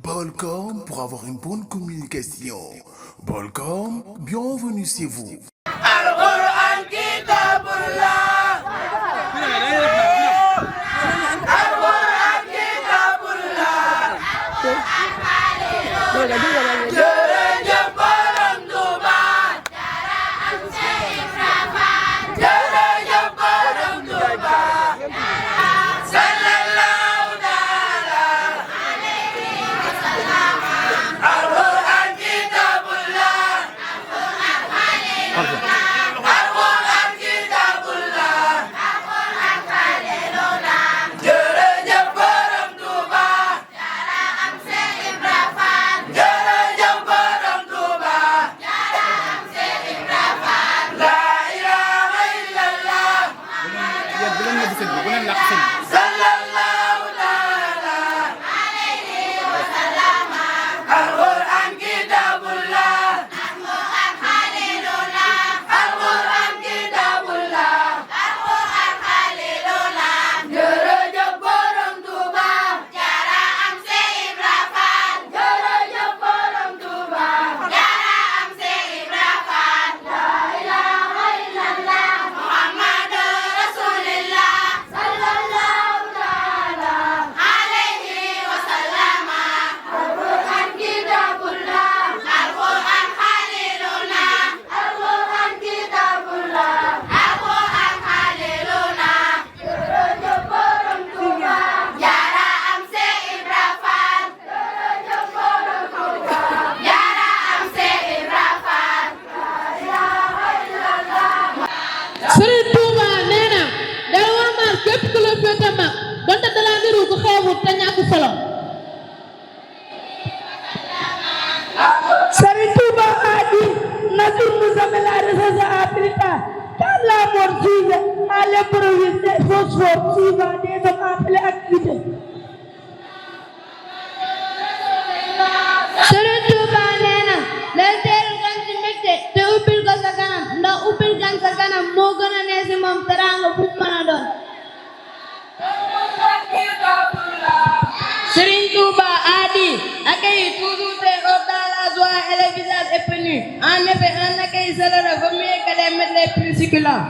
Bolcom pour avoir une bonne communication. Bolcom, bienvenue chez vous. Al-Quran Kitabullah. Al-Quran Kitabullah. Jërëjëf Borom Tuuba. Jërëjëf Borom Tuuba. Sallallahu taala alayhi wa sallam. Al-Quran Kitabullah. Al-Quran Kitabullah. Jërëjëf Borom Tuuba. Jërëjëf Borom Tuuba. La ilaha illallah. Sallallahu taala alayhi wa sallam. Al-Quran Kitabullah. Al-Quran Kitabullah. Jërëjëf Borom Tuuba. Jërëjëf Borom Tuuba. La ilaha illallah. Muhammadu Rasulillah. Sallallahu taala alayhi wa sallam. Al-Quran Kitabullah. Al-Quran Khaliluna. Al-Quran Kitabullah. Al-Quran Khaliluna. Jërëjëf Borom Tuuba. Jaara am Seex Ibra Faal. Jërëjëf Borom Tuuba. Jaara am Seex Ibra Faal. La ilaha illallah. Sëriñ Tuuba nee na day warmaal képp ku la féete mag donte dala niru ku xeebut te ñàkk solo. Sëriñ Tuuba a dit nature nous amène la responsabilité car la mort suivait à l'improviste des phosphores suivant des hommes appelés activités. Sëriñ Tuuba nee na day teeru gan ci mbégte te ubbil ko sa kanam ndax ubbil gan sa kanam moo gën a ne si moom teraanga bu mu mën a doon. Sëriñ Tuuba a dit accueillir toujours tes hôtes dans la joie et le visage épanoui. En effet, un accueil chaleureux vaut mieux que les mets les plus succulents.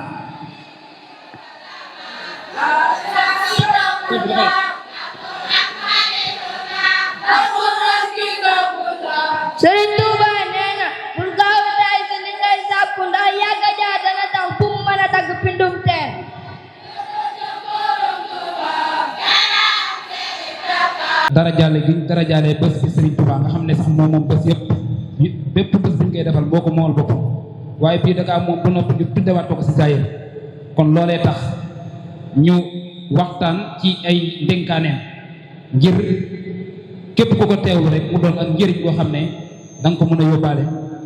Sëriñ Tuuba nee na bul gaaw a taay si li ngay sàkku ndax yàgg a jaar dana tax fu mu mën a dagg pindum teen. dara jaale gi dara jaale bés bi Serigne Touba nga xam ne sax moom bés yëpp bépp bés bu ñu koy defal moo ko moomal boppam waaye bii da ngaa moom ba noppi ñu tuddewaat ko si zaahir kon loolee tax ñu waxtaan ci ay ndénkaaneem ngir képp ku ko teewlu rek mu doon ak njëriñ boo xam ne da nga ko mën a yóbbaale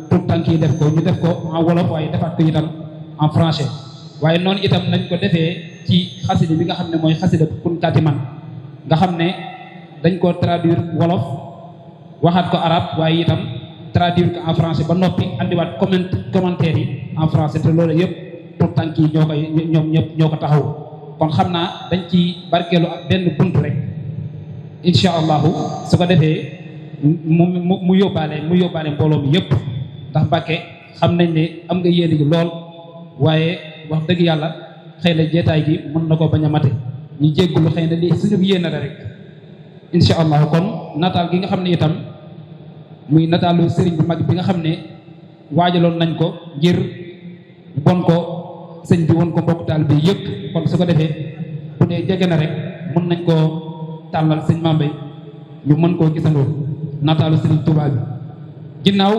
pour tànk yi def ko ñu def ko en wolof waaye defaat ko itam en français waaye noonu itam nañ ko defee ci xasida bi nga xam ne mooy xasida kun katiman nga xam ne dañ ko traduire wolof waxaat ko arabe waaye itam traduire ko en français ba noppi andiwaat commentaire yi en français te loolu yëpp pour tànk yi ñoo koy ñoom ñëpp ñoo ko taxaw kon xam naa dañ ci barkeelu ak benn bunt rek incha allahu su ko defee mu yóbbaale mbooloo mi yëpp ndax Mbàkke xam nañ ne am nga yéene gi lool waaye wax dëgg yàlla xëy na jeetaay gi mën na ko bañ a mate ñu jéggulu xëy na lii suñu yéene la rek incha allahu kon nataal gi nga xam ne itam muy nataalu sëriñ bu mag bi nga xam ne waajaloon nañ ko ngir won ko sëñ bi won ko mbokk taal bi yëpp kon su ko defee bu dee jege na rek mën nañ koo tàllal sëñ Mambay ñu mën koo gisandoo nataalu sëriñ Tuubaa bi ginnaaw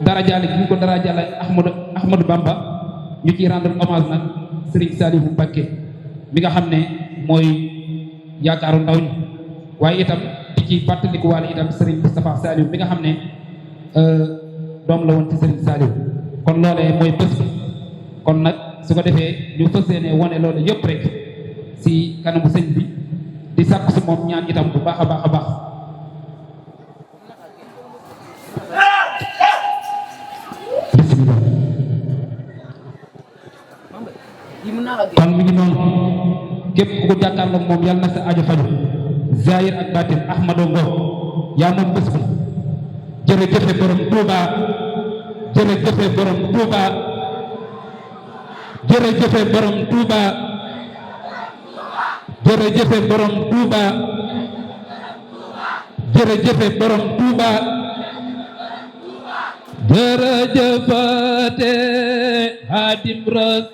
dara jaale gi ñu ko dara jaale Ahmadou Bamba ñu ciy rendre hommage nag sëriñ Saliou Mbacké mi nga xam ne mooy yaakaaru ndaw ñi waaye itam di ci fàttaliku waale itam Serigne Moustapha Saliou mi nga xam ne doom la woon ci Serigne Saliou kon loolee mooy bés bi kon nag su ko defee ñu fas yéene wane loolu yëpp rek si kanamu sëñ bi di sàkk si moom ñaan itam bu baax a baax a baax bismillah kon mi ngi noonu képp ku ko jàkkaarloog moom yàlla na sa aajo faju zahir ak batin Ahmadou Ngom yaa moom bés bi jërëjëfe borom Touba jërëjëfe borom Touba jërëjëfe borom Touba jërëjëfe borom Touba jërëjëfe borom Touba jërëjëfate Xaadim Rasul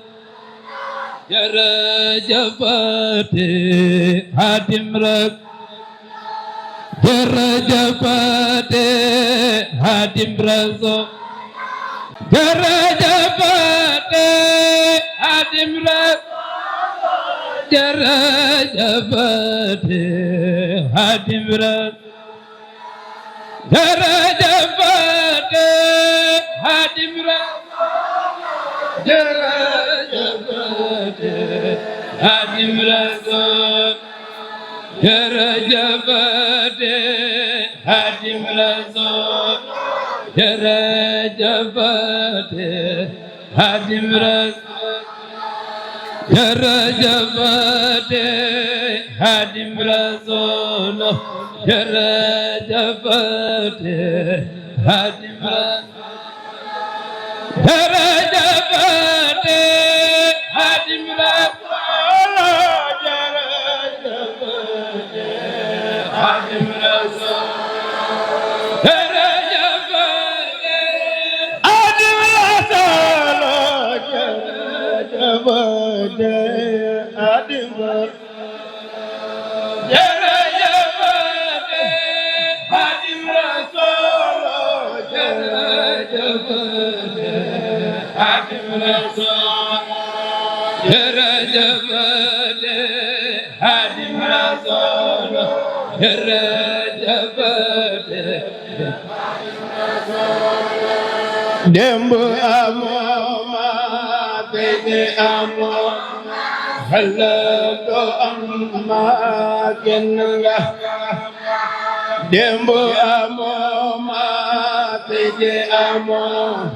jërëjëfate Xaadim Rasul jërëjëfate Xaadim Rasul jërëjëfate Xaadim Rasul jërëjëfate Xaadim Rasul jërëjëfate Xaadim Rasul jërëjëfate Xaadim Rasul jërëjëfate Xaadim Rasul jërëjëfate Xaadim Rasul jërëjëfate Xaadim Rasul jërëjëfate Xaadim Rasul jërëjëfate Xaadim Demb amoo ma tey amoo xalaat am ma kenn nga demb amoo ma tey amoo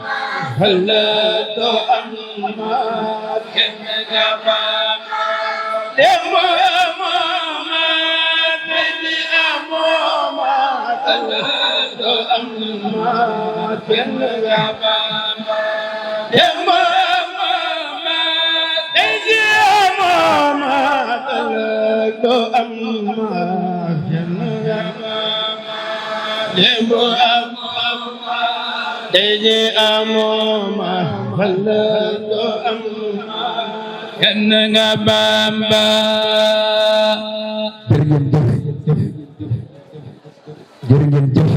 xalaat am ma kenn nga demb amoo ma tey amoo ma xalaat am ma kenn nga demb Dembo amoma deje amoma xalato amoma kenn nga Bamba jërëjëf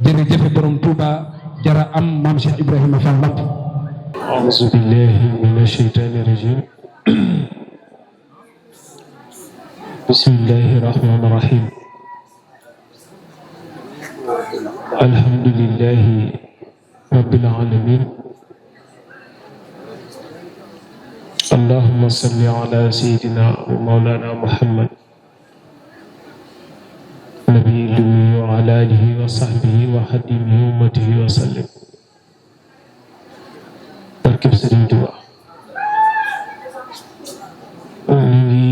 jërëjëf borom Touba jara am maam Cheikh Ibrahima Fall Lamp a'uuzu billahi minash shaytaani rajiim bismillahi rahmaani rahiim alhamdulillahi rabbil aalamiin allahumma salli ala sayyidina wa mawlana Muhammad nabiyil ummi wa ala alihi wa sahbihi wa xadimihi wa ummatihi wa sallim barkeb Sëriñ Tuubaa ñu ngi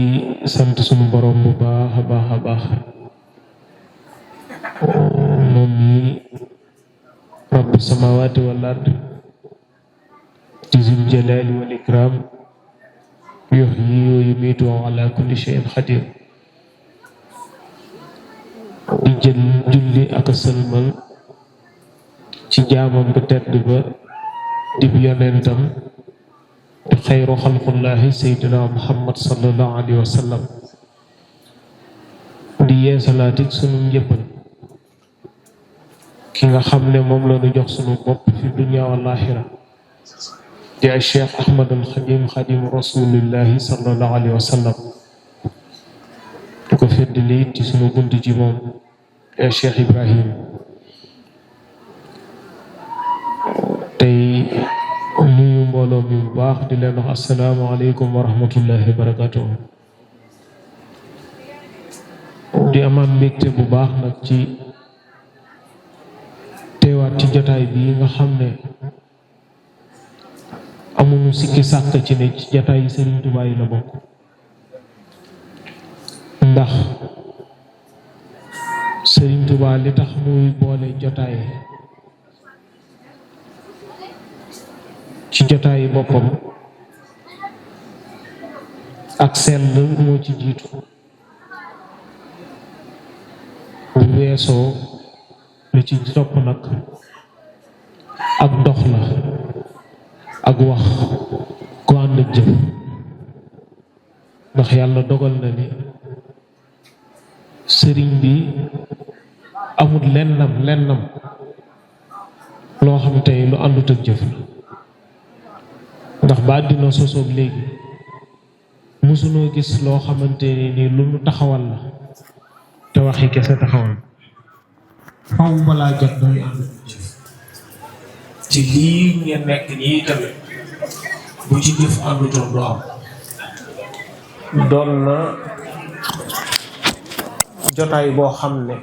sant sunu borom bu baax a baax a baax moom mi rabbu samawati wal ard di zul jalali wal ikram yuhyi wa yumiitu wa ala kulli shay'in qadir di jël julli ak sëlmal ci jaamam bu tedd ba di yonentam di xayru xalqullahi sayyidina Muhammad sallallahu alayhi wa sallam di yeesalaatit sunu njëppal ki nga xam ne moom la ñu jox sunu bopp fi dunya wal aaxira di ay Cheikh Ahmadul Xadim Xadim rasulillahi sallallahu alayhi wa sallam di ko feddali ci sunu bunt ci moom di Cheikh Ibrahim tey nuyu mbooloo mi bu baax di leen wax assalaamu aleykum wa rahmatullahi wa barakatuh di amaan mbégte bu baax nag ci teewaat ci jotaay bii nga xam ne amuñu sikki sàkk ci ne ci jotaay yi Sëriñ Tuubaa yi la bokk ndax Sëriñ Tuubaa li tax muy boole jotaay ci jotaayi boppam ak sell moo ci jiitu bu weesoo li ci topp nag ak dox la ak wax ku ànd ak jëf ndax yàlla dogal na ni sëriñ bi amul lennam loo xam tey lu àndut ak jëf la ndax ba àddina sosoog léegi mosunoo gis loo xamante ni lu nu taxawal la te waxi kese taxawal faw balaa jot doy ànd ak jëf ci lii ngeen nekk nii tamit bu ci jëf àndutoon du am doon na jotaay boo xam ne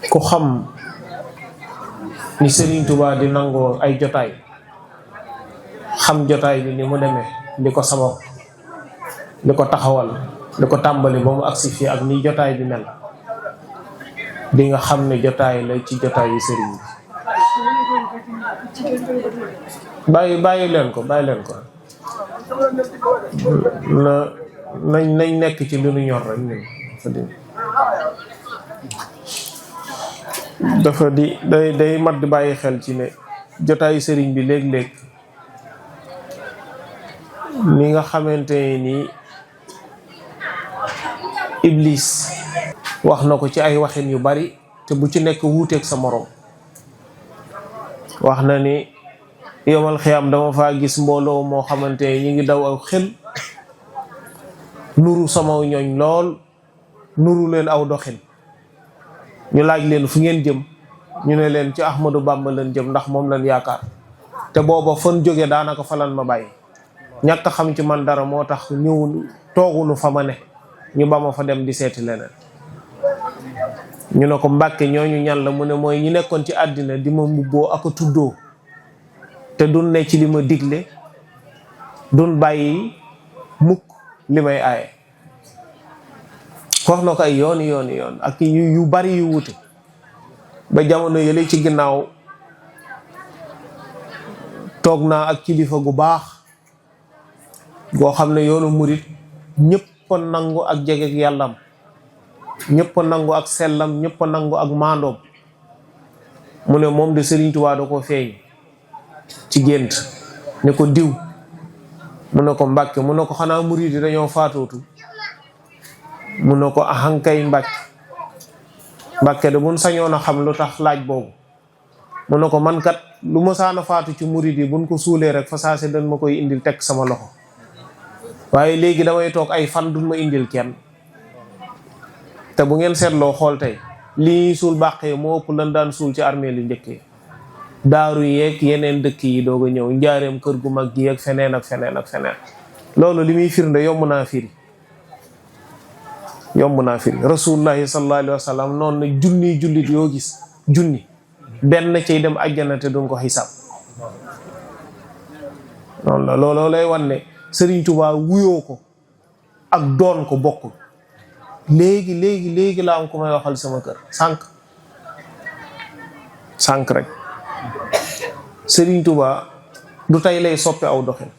ku xam ni Serigne Touba di nangoo ay jotaay xam jotaay bi ni mu demee li ko sabab li ko taxawal li ko tàmbali ba mu agsi fii ak ni jotaay bi mel di nga xam ne jotaay la ci jotaay yi sëriñ bi bàyyi leen ko nañ nekk ci lu ñu ñor rek ñun dafa di day mat di bàyyi xel ci ne jotaayu sëriñ bi léeg-léeg ni nga xamante ni Iblis wax na ko ci ay waxin yu bari te bu ci nekk wuuteeg sa morom wax na ni yomal xiyam dama faa gis mbooloo moo xamante ñi ngi daw aw xel nuru samaw ñooñ lool nuru leen aw doxin ñu laaj leen fu ngeen jëm ñu ne leen ci Ahmadou Bamba leen jëm ndax moom lañ yaakaar te booba fan jóge daanaka falan ma bàyyi ñàkk xam ci man dara moo tax ñëw toogunu fa ma ne ñu ba ma fa dem di seeti leneen ñu ne ko Mbàkke ñooñu ñan la mu ne mooy ñi nekkoon ci àddina di ma mbubboo ak a tuddoo te duñ ne ci li ma digle duñ bàyyi mukk li may aaye wax na ko ay yoon ak yu bari yu wute ba jamono yële ci ginnaaw toog naa ak kilifa gu baax goo xam ne yoonu murit ñëpp nangu ak jege yàllam ñëpp nangu ak sellam ñëpp nangu ak maandoom mu ne moom de Serigne Touba da ko feeñ ci gént ne ko diw mu ne ko Mbàkke mu ne ko xanaa murit yi dañoo faatootu mu ne ko ahankay Mbàkke de buñ sañoon a xam lu tax laaj boobu mu ne ko man kat lu ma saana faatu ci murit yi buñ ko suulee rek fa saase dañ ma koy indil teg sama loxo waaye léegi damay toog ay fan duñ ma indil kenn te bu ngeen seetloo xool tey lii suul bàqee moo ëpp lan daan suul ci armée li njëkkee daaru yeeg yeneen dëkk yi doog a ñëw njaareem kër gu mag gi ak feneen ak feneen loolu li muy firnde yomb naa firi rasulullahi sallallahu alayhi wa sallam noonu na junni jullit yoo gis junni benn ciy dem àjjana te duñ ko xisaab noonu la looloo lay wan ne Sëriñ Tuubaa wuyoo ko ak doon ko bokkul léegi laa am ko may waxal sama kër sànq rek Sëriñ Tuubaa du tey lay soppi aw doxin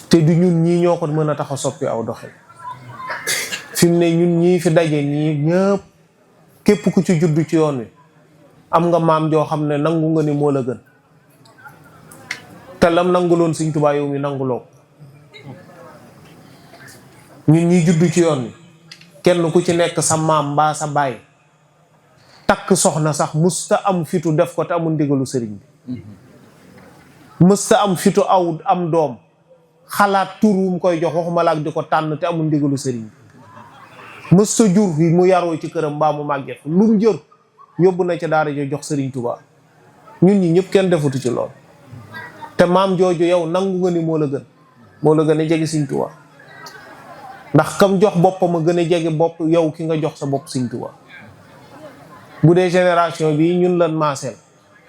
te du ñun ñii ñoo ko mën a tax a soppi aw doxin fi mu ne ñun ñii fi daje ñii ñëpp képp ku ci juddu ci yoon wi am nga maam joo xam ne nangu nga ni moo la gën te lam nanguloon Sëriñ Tuubaa yow mi nanguloo ñun ñi juddu ci yoon wi kenn ku ci nekk sa maam mbaa sa baay takk soxna sax musta am fitu def ko te amul ndigalu sëriñ bi musta am fitu am doom xalaat tur wu mu koy jox waxuma la ak di ko tànn te amul ndigalu sëriñ bi musta jur mu yaroo ci këram mbaa mu màgget lu mu jër yóbbu na ca daara jo jox Sëriñ Tuubaa ñun ñi ñëpp kenn defutu ci lool te maam jooju yow nangu nga ni moo la gën a jege Sëriñ Tuubaa ndax kam jox boppam a gën a jege bopp yow ki nga jox sa bopp Sëriñ Tuubaa bu dee génération bi ñun lan maaseel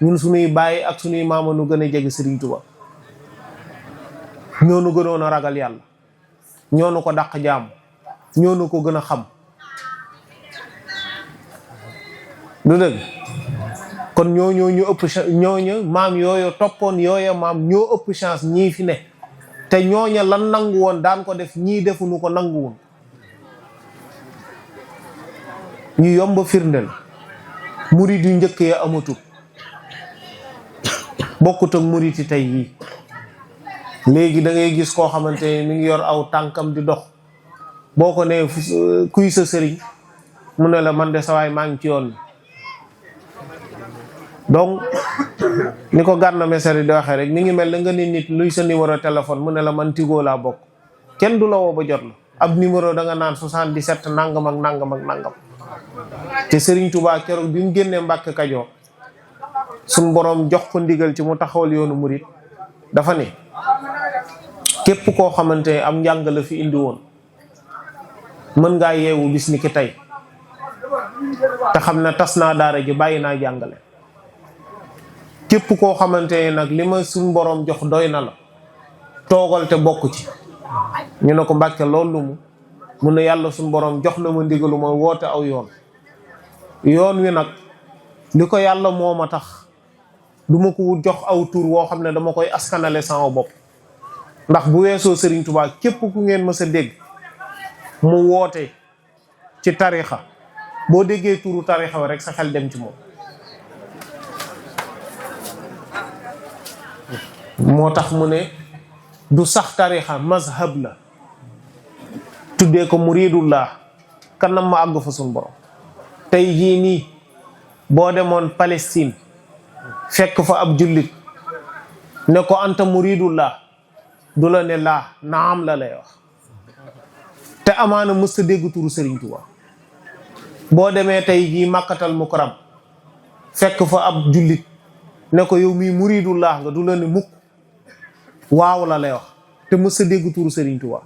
ñun suñuy bàyyi ak suñuy maama nu gën a jege Sëriñ Tuubaa ñoonu gënoon a ragal yàlla ñoonu ko dàq jaamu ñoonu ko gën a xam du dëgg kon ñooñoo ñu ëpp ñooña maam yooyu toppoon yooya maam ñoo ëpp chance ñii fi ne te ñooña lan nangu woon daan ko def ñii defuñu ko nangu woon ñu yomb firndeel murit yu njëkk ya amatul bokkut ak murit yi tey yii léegi da ngay gis koo xamante ne mi ngi yor aw tànkam di dox boo ko nee kuy sa sëriñ mu ne la man de sawaay maa ngi ci yoon bi donc ni ko Gana Messere di waxee rek mi ngi mel na nga ne nit luy sa numéro téléphone mu ne la man Tigo laa bokk kenn du la woo ba jot la ab numéro da nga naan 77 nangam ak nangam ak nangam te Serigne Touba keroog bi mu génnee Mbàkke Kajoor suñ boroom jox ko ndigal ci mu taxawal yoonu murit dafa ne képp koo xamante ne am njàng la fi indi woon mën ngaa yeewu bis ni ki tey te xam ne tas naa daara ji bàyyi naa jàngale képp koo xamante ne nag li ma suñ boroom jox doy na la toogal te bokk ci ñu ne ko Mbàkke loolu mu ne yàlla suñ boroom jox na ma ndigalu ma woote aw yoon wi nag li ko yàlla moo ma tax du ma ko jox aw tur woo xam ne dama koy askanale sama bopp ndax bu weesoo Serigne Touba képp ku ngeen mës a dégg mu woote ci tarixa boo déggee turu tarixa wa rek sa xel dem ci moom moo tax mu ne du sax tarixa mazhab la tuddee ko muridullah kanam ma àgg fa suñ borom tey jii nii boo demoon Palestine fekk fa ab jullit ne ko anta muridullah du la ne laa naam la lay wax te amaana mës a dégg turu Serigne Touba boo demee tey jii Makkatal Mukarram fekk fa ab jullit ne ko yow mii muridullah nga du la ne mukk waaw la lay wax te mës a dégg turu Serigne Touba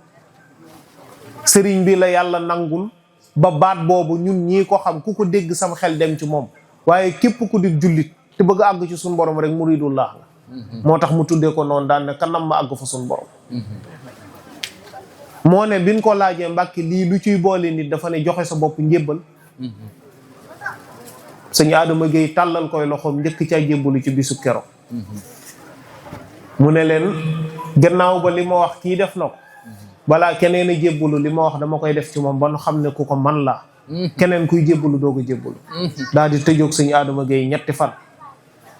Serigne bi la yàlla nangul ba baat boobu ñun ñii ko xam ku ko dégg sama xel dem ci moom waaye képp ku di jullit te bëgg àgg ci suñu borom rek muridullah la moo tax mu tuddee ko noonu daan ne kanam ma àgg fa suñu borom moo ne biñ ko laajee Mbàkke lii lu ciy boole nit dafa ne joxe sa bopp njébbal sëñ Adama Gueye tàllal koy loxoom njëkk ca jébbalu ci bisu kero mu ne leen gannaaw ba li ma wax kii def na ko balaa keneen a jébbalu li ma wax dama koy def ci moom ba nu xam ne ku ko man la keneen kuy jébbalu doog a jébbalu daal di tëjoog sëñ Adama Gueye ñetti fan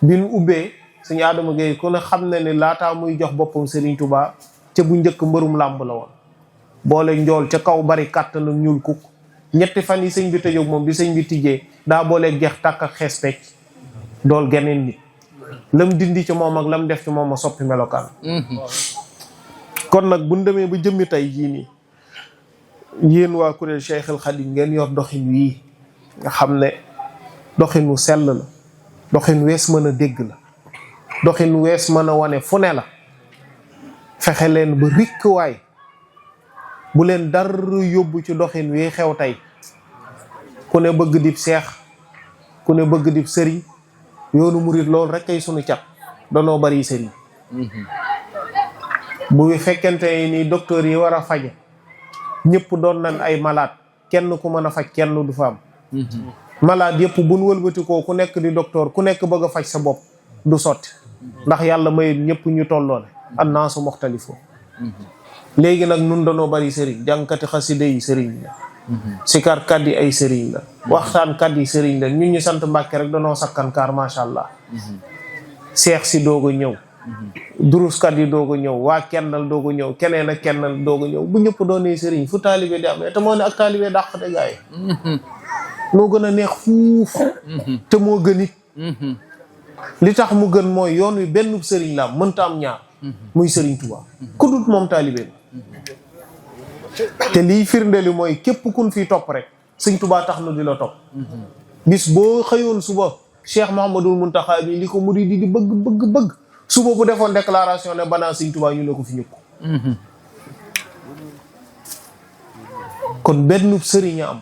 bi nu ubbee sëñ Adama Gueye ku ne xam ne ni laataa muy jox boppam Serigne Touba ca bu njëkk mbërum làmb la woon boole njool ca kaw bari kàttan ak ñuul kukk ñetti fan yi sëñ bi tëjoog moom bi sëñ bi tijjee daa boole geex tàkk ak xees pecc dool geneen nit lam dindi ci moom ak lam def ci moom a soppi melokaan kon nag buñ demee ba jëmmi tey jii nii yéen waa kuréel Cheikhul Khadim ngeen yor doxin wii nga xam ne doxin wu sell la doxin wees mën a dégg la doxin wees mën a wane fu ne la fexe leen ba rikk waay bu leen dara yóbbu ci doxin wi xew tey ku ne bëgg dib seex ku ne bëgg dib sëriñ yoonu murit loolu rek kay sunu cat danoo bari sëriñ bu fekkente ni docteur yi war a faje ñëpp doon nañ ay malade kenn ku mën a faj kenn du fa am malade yëpp buñ wëlbatikoo ku nekk di docteur ku nekk bëgg a faj sa bopp du sotti ndax yàlla mayit ñëpp ñu tolloole annaasu muxtalifo léegi nag nun danoo bari sëriñ jàngkati xasida yi sëriñ la sikarkat yi ay sëriñ la waxtaankat yi sëriñ la ñun ñu sant Mbàkke rek danoo sakkankaar macha allah seex si doog a ñëw duruskat yi doog a ñëw waa kennal doog a ñëw keneen ak kennal doog a ñëw bu ñëpp doonee sëriñ fu taalibe di amee te moo ne ak taalibe dàq de gaay moo gën a neex fuuf te moo gën it li tax mu gën mooy yoon wi benn sëriñ la mënta am ñaar muy sëriñ Tuubaa ku dut moom taalibe la te lii firndeli mooy képp kun fii topp rek sëñ Tuubaa tax na di la topp bis boo xëyoon suba Cheikh Mouhamadoul Mountakha bi li ko murid di bëgg suba bu defoon déclaration ne banaa sëñ Tuubaa ñu ne ko fi ñukk kon benn sëriñ a am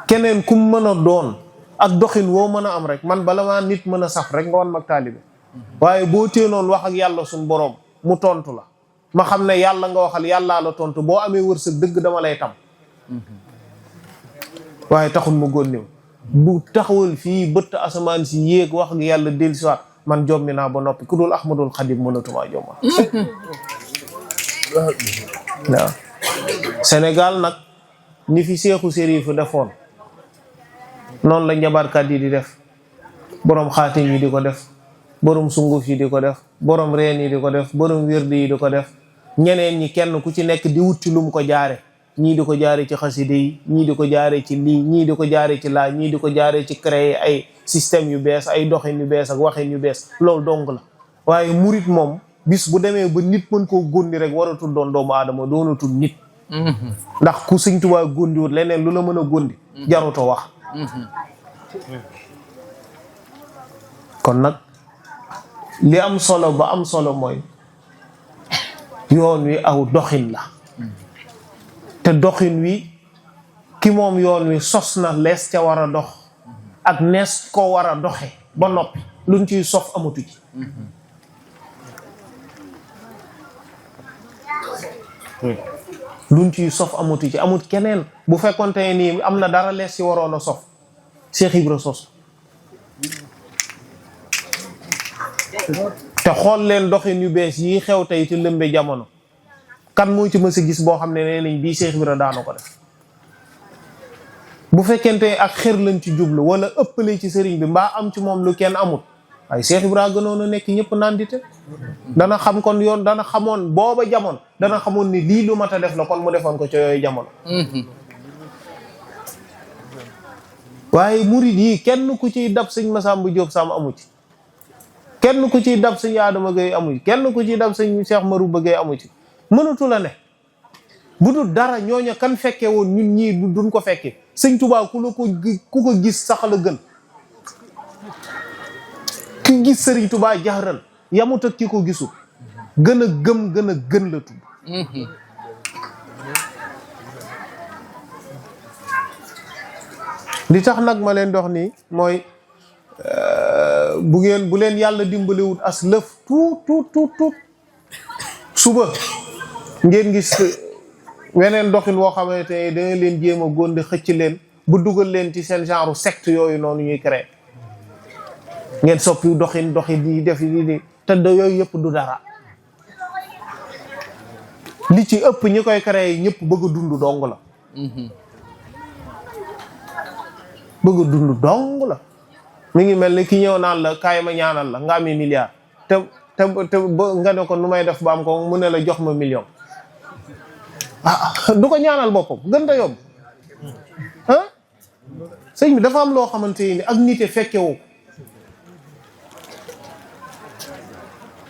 keneen kum mën a doon ak doxin woo mën a am rek man bala maa nit mën a saf rek nga wan mag taalibe waaye boo teenoon wax ak yàlla suñ boroom mu tontu la ma xam ne yàlla nga waxal yàllaa la tontu boo amee wërsëg dëgg dama lay tam waaye taxul ma gónnew bu taxawal fii bëtt asamaan si yéeg wax ak yàlla dellusiwaat man jommi naa ba noppi ku dul Ahmadul Xadim mënatumaa jomma waaw Sénégal nag ni fi Seexu Sérif defoon noonu la njabarkat yi di def borom xaatim yi di ko def borom sunguf yi di ko def borom reen yi di ko def borom wérdi yi di ko def ñeneen ñi kenn ku ci nekk di wut ci lu mu ko jaare ñii di ko jaare ci xaside yi ñii di ko jaare ci lii ñii di ko jaare ci laa ñii di ko jaare ci créer ay système yu bees ay doxin yu bees ak waxin yu bees loolu dong la waaye murit moom bis bu demee ba nit mën koo góndi rek waratul doon doomu aadama doonatul nit ndax ku Sëñ Tuubaa góndiwut leneen lu la mën a góndi jaruto wax kon nag li am solo ba am solo mooy yoon wi aw doxin la te doxin wi ki moom yoon wi sos na lees ca war a dox ak nees ko war a doxe ba noppi luñ ciy sof amatu ci luñ ciy sof amatu ci amut keneen bu fekkonte nii am na dara lees ci waroon a sof Cheikh Ibra sos te xool leen doxin yu bees yi xew tey ci lëmbe jamono kan moo ci mës a gis boo xam ne nee nañ bii Cheikh Ibra daana ko def bu fekkente ak xër lañ ci jublu wala ëppale ci sëriñ bi mbaa am ci moom lu kenn amut waaye Cheikh Ibra gënoon a nekk ñëpp nandite dana xam kon yoon dana xamoon booba jamono dana xamoon ni lii lu mat a def la kon mu defoon ko ca yooyu jamono waaye murid yi kenn ku ciy dab sëñ Massamba Diop Sam amu ci kenn ku ciy dab sëñ Adama Gueye amu ci kenn ku ciy dab sëñ Cheikh Marouba Gueye amu ci mënatu la ne bu dul dara ñooña kan fekke woon ñun ñii duñ ko fekke sëñ Tuubaa ku ko gis sax la gën ki gis sëriñ Tuubaa jaxran yamut ak ki ko gisul gën a gëm gën a gën la tudd li tax nag ma leen dox nii mooy bu leen yàlla dimbaliwut as lëf tuut suba ngeen gis weneen doxin woo xamante ne danga leen jéem a góndi xëcc leen bu dugal leen ci seen genre secte yooyu noonu ñuy créer ngeen soppi doxin yi def yi te yooyu yëpp du dara li ci ëpp ñi koy créer ñëpp bëgg a dund dong la bëgg a dund dong la mi ngi mel ni ki ñëw naan la kaay ma ñaanal la nga amee milliard te nga ne ko nu may def ba am ko mu ne la jox ma million du ko ñaanal boppam gën ta yomb ah sëñ bi dafa am loo xamante ni ak nite fekkewu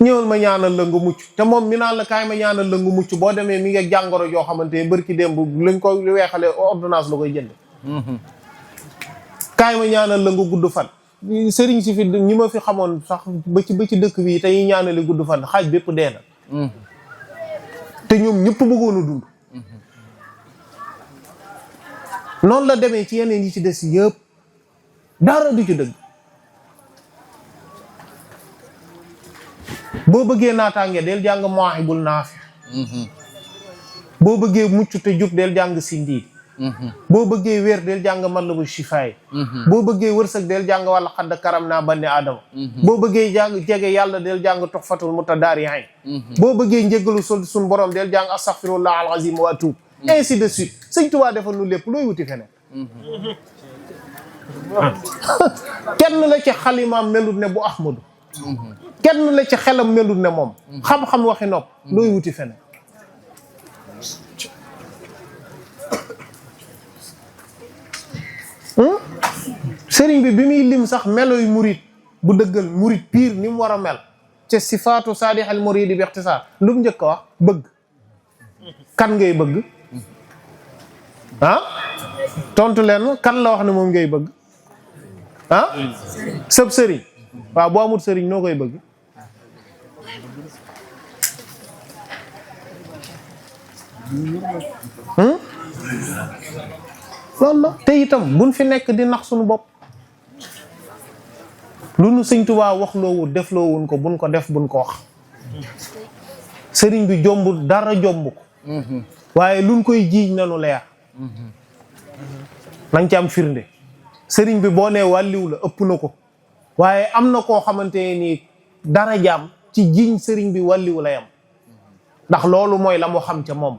ñëwal ma ñaanal la nga mucc te moom mi naan la kaay ma ñaanal la nga mucc boo demee mi ngi jàngoro joo xamante ni bërki démb lañ ko weexale ordonnance la koy jënd kaay ma ñaanal la nga gudd fan sëriñ si fi ñi ma fi xamoon sax ba ci dëkk bi te yi ñaanale gudd fan xaaj bépp dee na te ñoom ñëpp bëggoon a dund noonu la demee ci yeneen yi ci des yëpp dara du ci dëgg boo bëggee naataange del jàng Mawahibul Naafi boo bëggee mucc te jub del jàng Sindi boo bëggee wér del jàng Matlabu Shifaay boo bëggee wërsëg del jàng wala xadd karam naa banni Adama boo bëggee jàng jege yàlla del jàng Tuhfatul Mutadaari'in boo bëggee njéggalu suñ borom del jàng astaghfirullah al-azim wa atuub ainsi de suite sëñ Tuubaa defal nu lépp looy wuti feneen kenn la ci xalimaam melut ne bu Ahmadu kenn la ci xelam melut ne moom xam-xam waxi nopp looy wuti feneen sëriñ bi muy lim sax meloy murit bu dëggal murit pire ni mu war a mel ca sifaatu saadixal muridi bi ixtisaar lu mu njëkk a wax bëgg kan ngay bëgg tontu leen kan la wax ne moom ngay bëgg sëb sëriñ waaw boo amul sëriñ noo koy bëgg loolu la te itam buñ fi nekk di nax suñu bopp lu nu sëñ Tuubaa wax loowu def loowun ko buñ ko def buñ ko wax sëriñ bi jombul dara jomb ko waaye luñ koy jiiñ nanu leer nañ ci am firnde sëriñ bi boo nee wàlliw la ëpp na ko waaye am na koo xamante ni darajaam ci jiñ sëriñ bi wàlliw la yam ndax loolu mooy la mu xam ca moom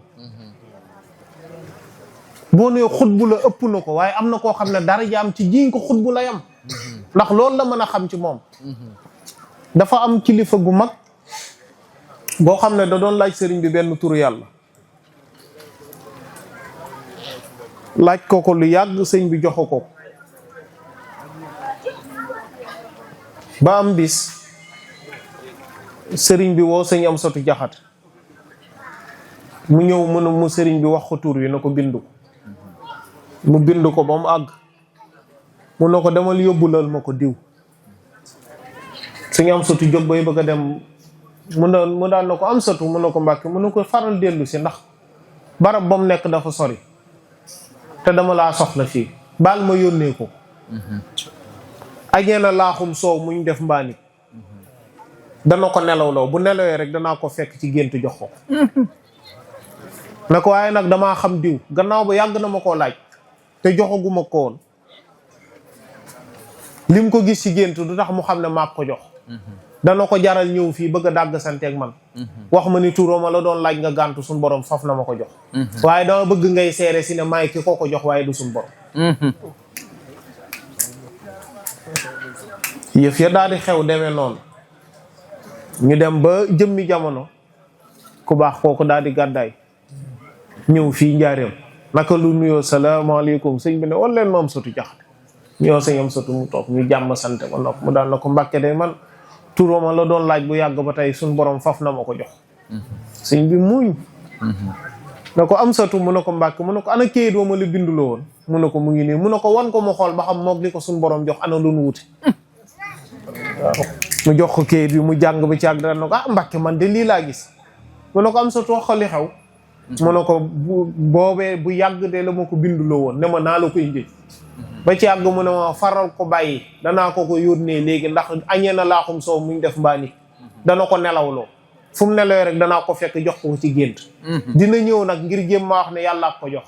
boo nee xutbu la ëpp na ko waaye am na koo xam ne darajaam ci jiñ ko xutbu la yam ndax loolu la mën a xam ci moom dafa am kilifa gu mag boo xam ne da doon laaj sëriñ bi benn turu yàlla laaj ko lu yàgg sëñ bi jox ko ba am bis sëriñ bi woo sëñ am sotu jaxat mu ñëw mu sëriñ bi wax ko tur wi na ko bind ko mu bind ko ba mu àgg mu ne ko demal yóbbulal ma ko diw sëñ am sotu jóg bay bëgg a dem mu daan na ko am sotu mu ne ko mbàkke mu ne ko faral dellu si ndax barab ba mu nekk dafa sori te dama laa soxla fii baal ma yónnee ko añee na laaxum soow muñ def mbaani dana ko nelawloo bu nelawee rek danaa ko fekk ci gént jox ko na ko waaye nag damaa xam diw gannaaw ba yàgg na ma koo laaj te joxaguma ko woon lim ko gis ci gént du tax mu xam ne maag ko jox dana ko jaral ñëw fii bëgg a dàgg santeeg man wax ma ni turoo ma la doon laaj nga gàntu suñ borom faf na ma ko jox waaye dama bëgg ngay seere si ne maay ki ko jox waaye du suñ borom yëf ya daal di xew demee noonu ñu dem ba jëmmi jamono ku baax kooku daal di gàddaay ñëw fii njaareem naka lu nuyoo salaamaaleykum sëñ bi ne wala leen ma am sotu jaxate ñoo sëñ am sotu mu toog ñu jàmm sante ba nopp mu daal na ko mbàkke de man turóoma la doon laaj bu yàgg ba tey suñ borom faf na ma ko jox sëñ bi muñ na ko am satu mu ne ko mbàkke mu ne ko ana kayit wa ma la binduloo woon mu ne ko mu ngi nii mu ne ko wan ko mu xool ba xam moog li ko suñ borom jox ana lu nu wuti waaw mu jox ko kayit bi mu jàng ba ci àgg dara na ko mbàkke man de lii laa gis mu ne ko am satu wax li xew mu ne ko boobee bu yàgg de la ma ko binduloo woon ne ma naa la ko indi ba ci àgg mu ne ma faral ko bàyyi danaa ko yónnee léegi ndax añee na laaxum soow muñ def mbaani dana ko nelawloo fu mu nelawee rek danaa ko fekk jox ko ci gént dina ñëw nag ngir jéem maa wax ne yàlla ko jox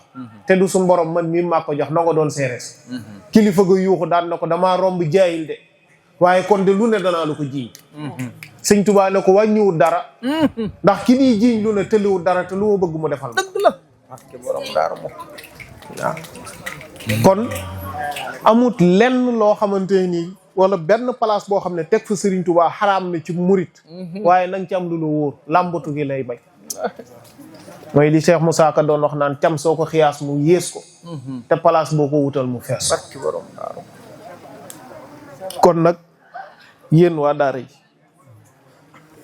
te du suñ borom man mii maa ko jox na nga doon seerees kilifa ga yuuxu daan na ko damaa romb jaayil de waaye kon de lu ne danaa la ko jiiñ sëñ Tuubaa ne ko wàññiwul dara ndax ki di jiiñ lu ne tëliwul dara te lu ma bëgg mu defal dëgg la ak borom daara mo waaw kon amut lenn loo xamante nii wala benn place boo xam ne teg fa Serigne Touba xaraam na ci murit waaye nang ci am lu la wóor làmbatu gi lay bay mooy li Cheikh Moussa Ka doon wax naan cam soo ko xiyaas mu yées ko te place boo ko wutal mu fees ci borom daaru kon nag yéen waa daara yi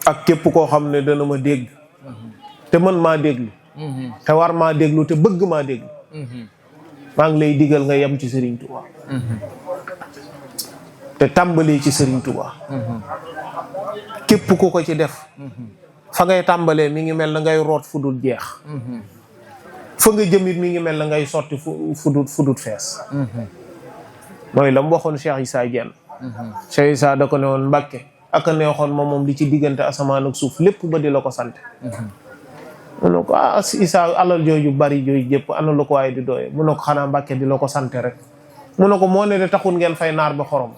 ak képp koo xam ne dana ma dégg te mën maa déglu te war maa déglu te bëgg maa déglu maa ngi lay digal nga yem ci Serigne Touba te tàmbalee ci Serigne Touba képp ku ko ci def fa ngay tàmbalee mi ngi mel na ngay root fu dul jeex fa nga jëmit mi ngi mel na ngay sotti fu dul fees mooy la mu waxoon Cheikh Issa Diène Cheikh Issa da ko ne woon Mbàkke ak a neexoon moom li ci diggante asamaan ak suuf lépp ba di la ko sant mu ne ko Issa alal jooju bari jooju jëpp ana la ko waaye di doye mu ne ko xanaa Mbàkke di la ko sante rek mu ne ko moo ne de taxul ngeen fay naar bi xorom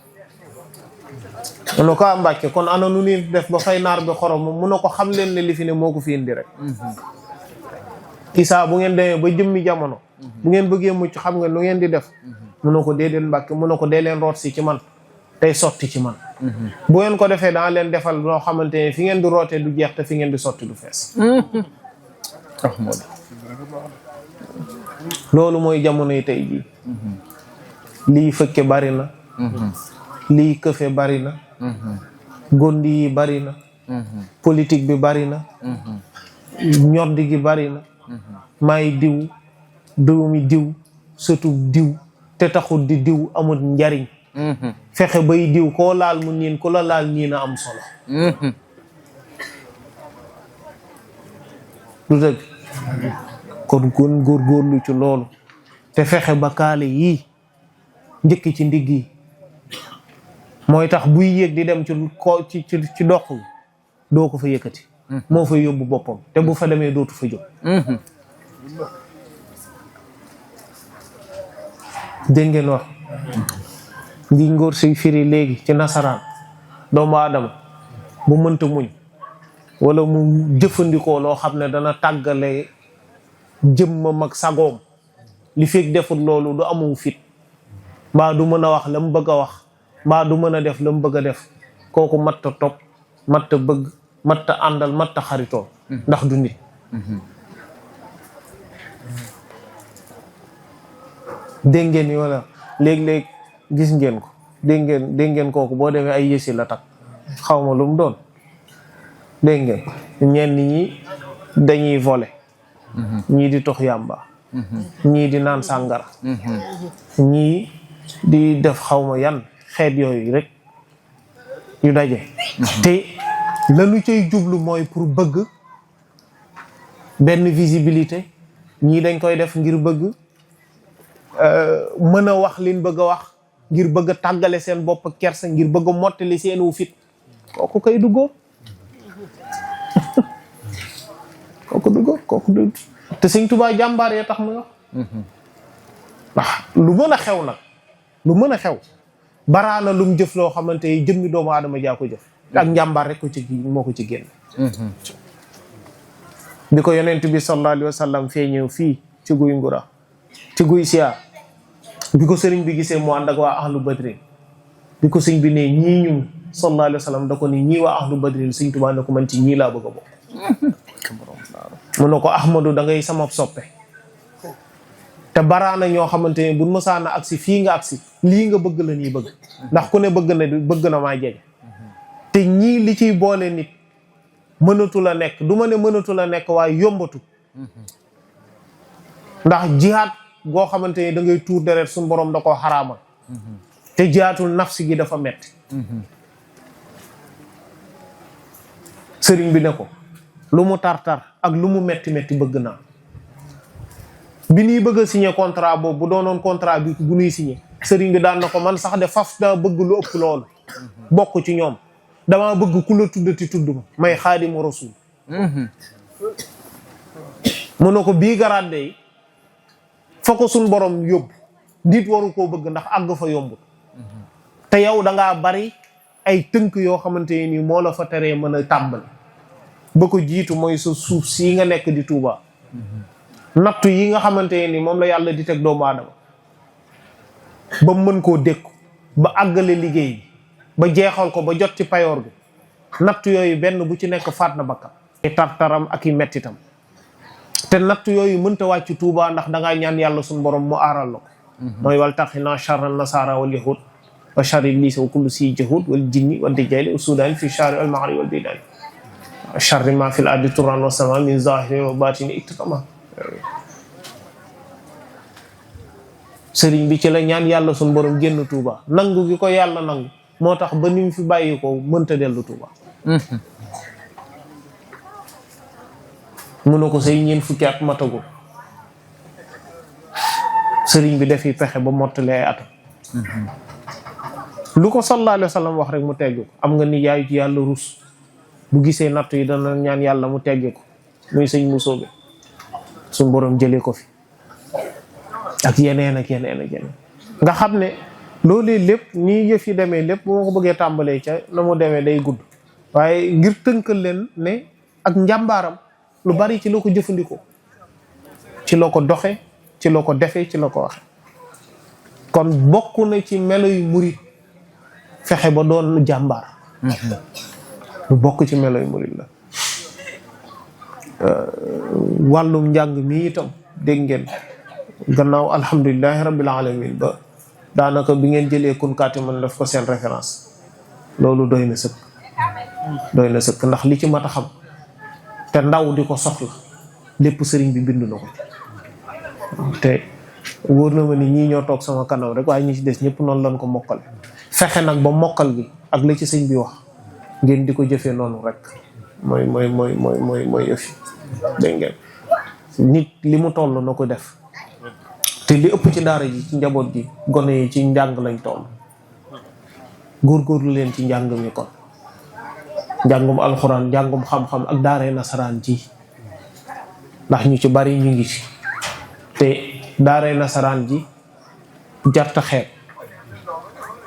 mu ne ko Mbàkke kon ana nu ni def ba fay naar bi xorom mu ne ko xam leen ne li fi ne moo ko fi indi rek Issa bu ngeen demee ba jëmmi jamono bu ngeen bëggee mucc xam nga nu ngeen di def mu ne ko déedéet Mbàkke mu ne ko dee leen root si ci man tey sotti ci man bu ngeen ko defee danga leen defal loo xamante ne fi ngeen di rootee du jeex te fi ngeen di sotti du fees loolu mooy jamono yi tey jii lii fëkke bari na lii këfe bari na gondi yi bari na politique bi bari na ñoddi gi bari na may diw doomi diw sëtub diw te taxul di diw amul njariñ fexe bay diw koo laal mu niin ku la laal niin a am solo du dëgg kon kon góorgóorlu ci loolu te fexe ba kaale yii njëkk ci ndigg yi mooy tax buy yéeg di dem ci dox bi doo ko fa yëkkati moo fa yóbbu boppam te bu fa demee dootu fa jóg dégg ngeen wax li ngóor si firi léegi ci nasaraan doomu aadama bu mënta muñ wala mu jëfandikoo loo xam ne dana tàggale jëmmam ak sagoom li fekk deful loolu du amu fit mbaa du mën a wax la mu bëgg a wax mbaa du mën a def la mu bëgg a def kooku matta topp matta bëgg matta àndal matta xaritoo ndax du nit dégg ngeen ni wala léeg-léeg gis ngeen ko dégg ngeen kooku boo demee ay yësi la takk xaw ma lu mu doon dégg ngeen ñenn ñi dañuy voler ñii di tox yàmba ñii di naan sàngara ñii di def xawma yan xeet yooyu rek yu daje te lanu cay jublu mooy pour bëgg benn visibilité ñii dañ koy def ngir bëgg mën a wax liñ bëgg a wax ngir bëgg a tàggale seen bopp kersa ngir bëgg a mottali seen wu fit kooku kay duggoo kooku dugg te Sëñ Tuubaa jàmbaar yee tax muy wax ndax lu mën a xew nag lu mën a xew baraana lu mu jëf loo xamante ni jëmmi doomu aadama jaa ko jëf ak njàmbaar rek ko ci moo ko ci génn bi ko yonent bi sallallahu alayhi wa sallam feeñëw fii ci guy ngura ci guy siyaar bi ko sëriñ bi gisee mu ànd ak waa ahlu badrin bi ko sëñ bi ne ñii ñu sallallahu alayhi wa sallam da ko ni ñii waa ahlu badrin Sëñ Tuubaa ne ko man ci ñii laa bëgg a bokk mu ne ko Ahmadu da ngay sama soppe te baraana ñoo xamante ne buñ mësaana agsi fii nga agsi lii nga bëgg la ñuy bëgg ndax ku ne bëgg na maa jege te ñii li ciy boole nit mënatu la nekk du ma ne mënatu la nekk waaye yombatu ndax jihaad goo xamante ne da ngay tuur deret suñu borom da koo xaraamal te jihaatul nafsi gi dafa metti sëriñ bi ne ko lu mu tar-tar ak lu mu metti bëgg naa bi ñuy bëgg a signé contrat boobu bu doonoon contrat bi bu ñuy signé sëriñ bi daan na ko man sax de faf daa bëgg lu ëpp loolu bokk ci ñoom dama bëgg ku la tuddati tudd ma may xaadimu rasul mu ne ko bii garaat yi fa ko suñ borom yóbbu nit waru koo bëgg ndax àgg fa yombul te yow dangaa bari ay tënk yoo xamante ni moo la fa teree mën a tàmbali ba ko jiitu mooy sa suuf sii nga nekk di Tuuba nattu yi nga xamante ni moom la yàlla di teg doomu aadama ba mën koo dékku ba àggale liggéey bi ba jeexal ko ba jot ci payoor bi nattu yooyu benn bu ci nekk faat na bakkan tartaram ak i mettitam te nattu yooyu mënta wàcc Tuuba ndax dangaa ñaan yàlla suñu borom mu aaral la ko mooy wal taxina charran nasara wal yahud wa charri iblis wa kullu si jahud wal jinni wal dijali wa sudan fi chari al maghrib wal bidani charri ma fil ardi turan wa sama min zahiri wa batini iktatama sëriñ bi ci la ñaan yàlla suñu borom génn Tuuba nangu gi ko yàlla nangu moo tax ba ni mu fi bàyyi ko mënta dellu Tuuba mu ne ko say ñeent fukki at matagul sëriñ bi defi pexe ba mottali ay atam lu ko sallallahu alayhi wa sallam wax rek mu tegg ko am nga ni yaayu ci yàlla rus bu gisee nattu yi dana ñaan yàlla mu tegge ko muy sëñ mu soobe suñ borom jëlee ko fi ak yeneen ak yeneen nga xam ne loolu lépp nii yëf yi demee lépp bu ma ko bëggee tàmbalee ca na mu demee day gudd waaye ngir tënkal leen ne ak njàmbaaram lu bari ci la ko jëfandikoo ci la ko doxe ci la ko defe ci la ko waxe kon bokk na ci melo yu murit fexe ba doon jàmbaar lu bokk ci melo yu murit la wàllum njàng mi itam dégg ngeen gannaaw alhamdulilahi rabbil alamin ba daanaka bi ngeen jëlee kunkaati man def ko seen référence loolu doy na sëkk ndax li ci mat a xam te ndaw di ko soxla lépp sëriñ bi bind na ko te wóor na ma ni ñii ñoo toog sama kanam rek waaye ñi ci des ñëpp noonu lañ ko mokkale fexe nag ba mokkal gi ak la ci sëñ bi wax ngeen di ko jëfee noonu rek mooy yëf yi dégg ngeen nit li mu toll na ko def te li ëpp ci daara ji ci njaboot gi gone yi ci njàng lañ toll góorgóorlu leen ci njàng mi kon njàngum alxuraan njàngum xam-xam ak daaree nasaraan ji ndax ñu ci bari ñu ngi ci te daaree nasaraan ji jarta xeet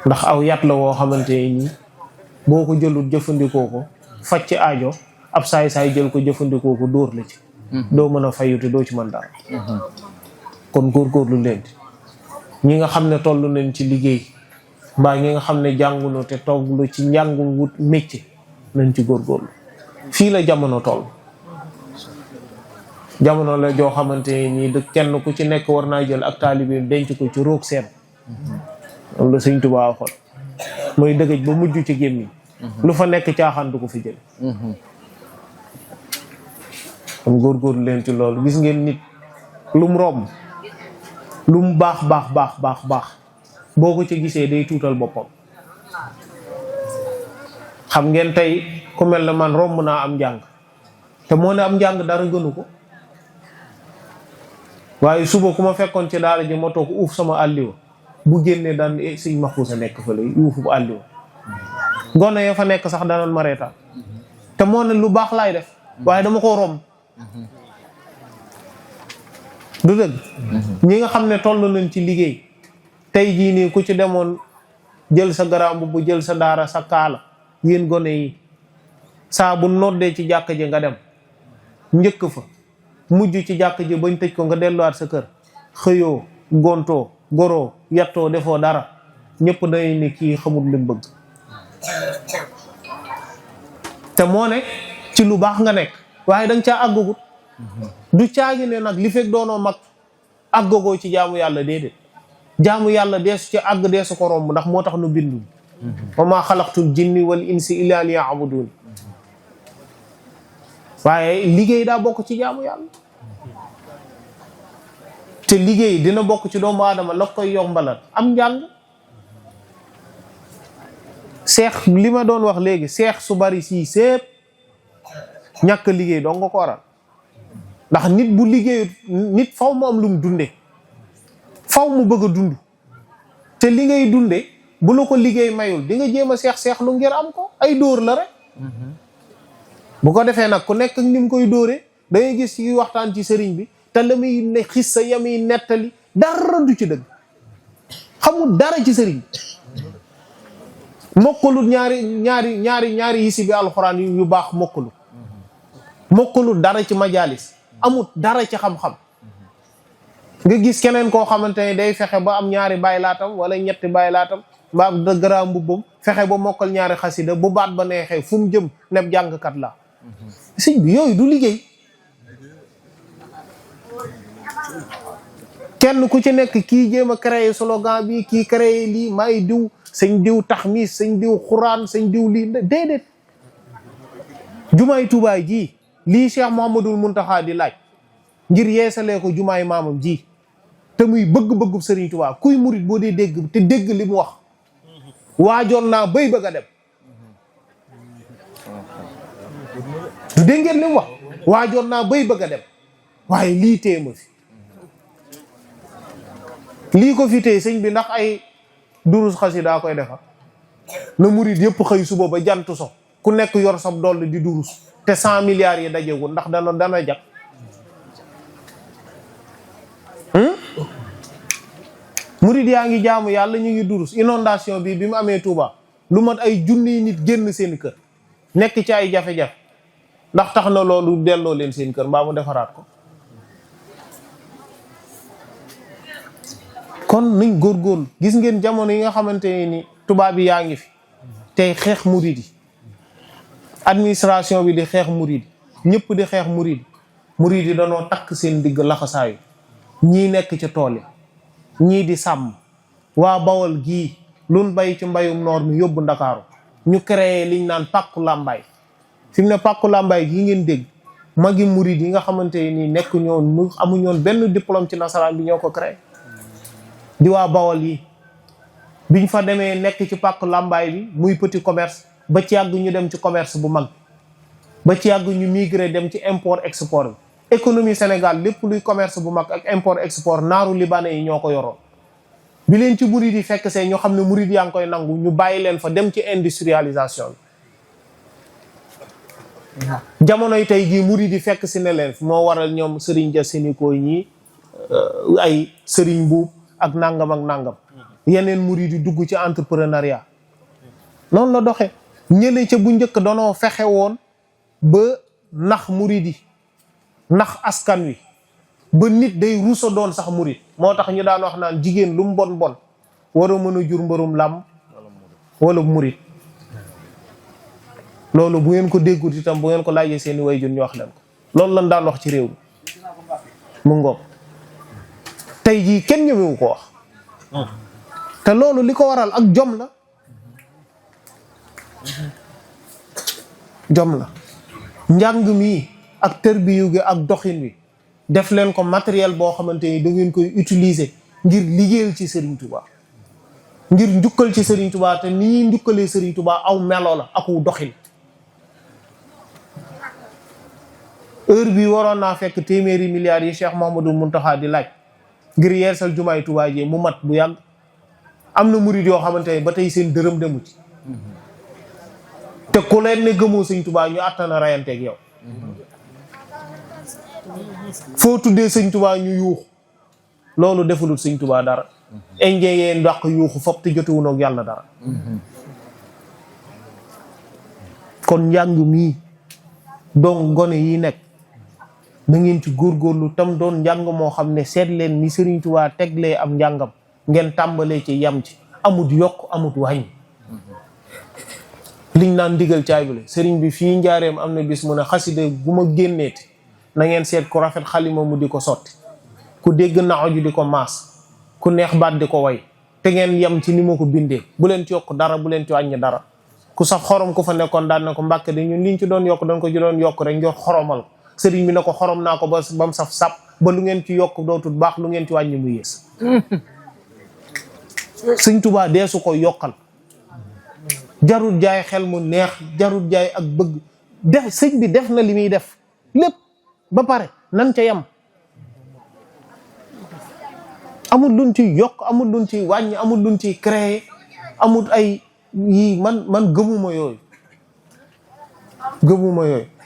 ndax aw yat la woo xamante ni boo ko jëlul jëfandikoo ko faj ci aajo ab saay-saay jël ko jëfandikoo ko dóor la ci doo mën a fayute doo ci mën dara kon góorgóorlu leen ñi nga xam ne toll nañ ci liggéey mbaa ñi nga xam ne jàngunu te tollu ci njàngum wut métier nañ ci góorgóorlu fii la jamono toll jamono la joo xamante nii de kenn ku ci nekk war naa jël ak taalibe denc ko ci roog seen loolu la Sëñ Tuubaa waxoon mooy dëgëj ba mujj ci gémmiñ lu fa nekk caaxaan du ko fi jël kon góorgóorlu leen ci loolu gis ngeen nit lu mu romb lu mu baax boo ko ci gisee day tuutal boppam xam ngeen tey ku mel ne man romb naa am njàng te moo ne am njàng dara gënu ko waaye suba ku ma fekkoon ci daara ji ma toog uuf sama àlliwa bu génnee daan Sëñ Maxuusa nekk fële uuf bu àlliwa gone ya fa nekk sax danoon ma reetaan te moo ne lu baax laay def waaye dama ko romb du dëgg ñi nga xam ne toll nañ ci liggéey tey jii nii ku ci demoon jël sa garambu bu jël sa daara sa kaala yéen gone yi saa bu noddee ci jàkk ji nga dem njëkk fa mujj ci jàkk ji bañ tëj ko nga delluwaat sa kër xëyoo gontoo goroo yattoo defoo dara ñëpp day ni kii xamul lim bëgg te moo ne ci lu baax nga nekk waaye danga caa àggagut du caagi ne nag li fekk doonoo mag àggagoo ci jaamu yàlla déedéet jaamu yàlla deesu ci àgg deesu ko romb ndax moo tax nu bindu wa maa xalaqtul jinni wal insi illa liya'budun waaye liggéey daa bokk ci jaamu yàlla te liggéey dina bokk ci doomu aadama la koy yombalal am njàng seex li ma doon wax léegi seex su bari sii sépp ñàkk liggéey doo nga ko waral ndax nit bu liggéeyut nit faw mu am lu mu dunde faw mu bëgg a dund te li ngay dunde bu la ko liggéey mayul di nga jéem a seex lu ngir am ko ay dóor la rek bu ko defee nag ku nekk ni mu koy dóoree da ngay gis ci waxtaan ci sëriñ bi te la muy ne xis sa yamuy nettali dara du ci dëgg xamul dara ci sëriñ mokkalul ñaari yisi bi alxuraan yu baax mokkalul dara ci majalis amul dara ci xam-xam nga gis keneen koo xamante ne day fexe ba am ñaari bàyyi laatam wala ñetti bàyyi laatam mbaa dëgëraa mbubbam fexe ba mokkal ñaari xasida bu baat ba neexee fu mu jëm neb jàngkat la sëñ bi yooyu du liggéey kenn ku ci nekk kii jéem a créer slogan bi kii créer lii maay diw sëñ diw taxmis sëñ diw xuraan sëñ diw lii déedéet jumaay Tuubaay ji lii Cheikh Mouhamadoul Mountakha di laaj ngir yeesalee ko jumaay maamam ji te muy bëgg-bëggu Sëriñ Tuubaa kuy murit boo dee dégg te dégg li mu wax waajoon naa bay bëgg a dem du dégg ngeen li mu wax waajoon naa bay bëgg a dem waaye lii téye ma fi lii ko fi téye sëñ bi ndax ay durus xasida koy defar na murit yëpp xëy suba ba jant so ku nekk yor sab doll di durus te 100 milliards yi dajewul ndax dana jag murit yaa ngi jaamu yàlla ñu ngi durus inondation bi mu amee Touba lu mat ay junniy nit génn seen kër nekk ci ay jafe-jafe ndax tax na loolu delloo leen seen kër mbaa mu defaraat ko kon nañ góorgóorlu gis ngeen jamono yi nga xamante ne ni tubaab yi yaa ngi fi tey xeex murit yi administration bi di xeex murit yi ñëpp di xeex murit yi danoo takk seen digg laxasaayu ñii nekk ci tool yi ñii di sàmm waa Bawol gii luñ bay ci mbayum noor mi yóbbu Ndakaaru ñu créé liñ naan pàkku làmbaay fi mu ne pàkku làmbaay gii ngeen dégg magi murit yi nga xamante ni nekk ñoon amuñoon benn diplôme ci nasaraan bi ñoo ko créé di waa Bawol yi biñ fa demee nekk ci pàkku làmbaay bi muy petit commerce ba ci yàgg ñu dem ci commerce bu mag ba ci yàgg ñu migré dem ci import export bi économie Sénégal lépp luy commerce bu mag ak import export naaru libanais yi ñoo ko yoroon bi leen ci murid yi fekk see ñoo xam ne murid yaa ngi koy nangu ñu bàyyi leen fa dem ci industrialisation bi jamonoy tey jii murid yi fekk si ne leen moo waral ñoom Serigne Dia Sénico ñii ay Serigne Buub ak nangam yeneen murid yi dugg ci entrepreneuriat noonu la doxe ñële ca bu njëkk danoo fexe woon ba nax murid yi nax askan wi ba nit day rusa doon sax murid moo tax ñu daan wax naan jigéen lu mu bon bon war a mën a jur mbërum làmm wala murid loolu bu ngeen ko déggut itam bu ngeen ko laajee seeni waajur ñu wax leen ko loolu lañ daan wax ci réew mi mu ngoog tey jii kenn ñëwewu ko wax te loolu li ko waral ak jom la jom la njàng mi ak tërbiyu gi ak doxin wi def leen ko matériel boo xamante ni da ngeen koy utiliser ngir liggéeyal ci Serigne Touba ngir njukkal ci Serigne Touba te ni ñuy njukkalee Serigne Touba aw melo la aku doxin heure bi waroon naa fekk téeméeri milliards yi Cheikh Mouhamadou Mountakha di laaj ngir yeesal jumaay Touba ji mu mat bu yàgg am na murid yoo xamante ne ba tey seen dërëm demu ci te ku leen ne gëmoo Sëñ Touba ñu àttana rayanteeg yow foo tuddee Sëñ Touba ñu yuuxu loolu defalul Sëñ Touba dara indien yee ndàq yuuxu fop te jotewuñu ak yàlla dara kon njàng mii donc gone yi nekk na ngeen ci góorgóorlu tam doon njàng moo xam ne seet leen ni Serigne Touba teglee am njàngam ngeen tàmbalee ci yam ci amut yokk amut wàññi liñ naan ndigal caay bale Serigne bi fii njaareem am na bis mu ne xasida bu ma génneeti na ngeen seet ku rafet xalima mu di ko sotti ku dégg naxoju di ko maas ku neex baat di ko way te ngeen yem ci ni ma ko bindee bu leen ci yokk dara bu leen ci wàññi dara ku saf xorom ku fa nekkoon daan na ko Mbàkke de ñun liñ ci doon yokk dañ ko ci doon yokk rek ngir xoromal sëriñ bi na ko xorom naa ko ba mu saf sap ba lu ngeen ci yokk dootul baax lu ngeen ci wàññi mu yées Sëñ Tuubaa deesu ko yokkal jarul jaay xel mu neex jarul jaay ak bëgg def sëñ bi def na li muy def lépp ba pare nan ca yem amul luñ ciy yokk amul luñ ciy wàññi amul luñ ciy créer amul ay yii man gëmuma yooyu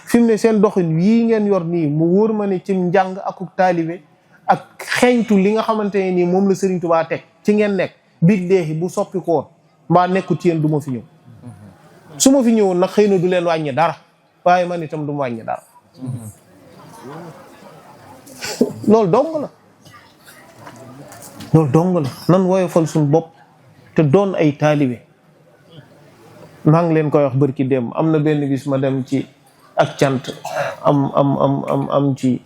fi mu ne seen doxin yii ngeen yor nii mu wóor ma ne ci njàng akuk taalibe ak xeeñtu li nga xamante ne nii moom la Serigne Touba teg ci ngeen nekk biig deexi bu soppi ko woon mbaa nekkut ci yéen du ma fi ñëw su ma fi ñëwoon nag xëy na du leen wàññi dara waaye man itam du ma wàññi dara loolu dong la nan woyofal suñu bopp te doon ay taalibe maa ngi leen koy wax bërki dem am na benn bis ma dem ci ak cant am ci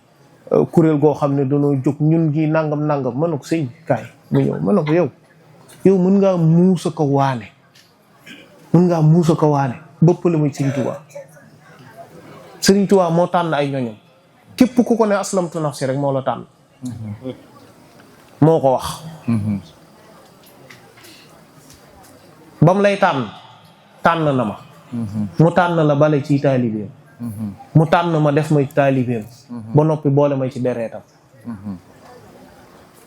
kuréel goo xam ne dañoo jóg ñun gi nangam mën na ko sëñ kaay mu ñëw mën na ko yow mën ngaa muusa ko waane bëpp la muy Sëriñ Tuubaa Sëriñ Tuubaa moo tànn ay ñoñam képp ku ko ne aslamtu nafsi rek moo la tànn moo ko wax ba mu lay tànn na ma mu tànn la bale ci taalibeem mu tànn ma def ma ci taalibeem ba noppi boole ma ci dereetam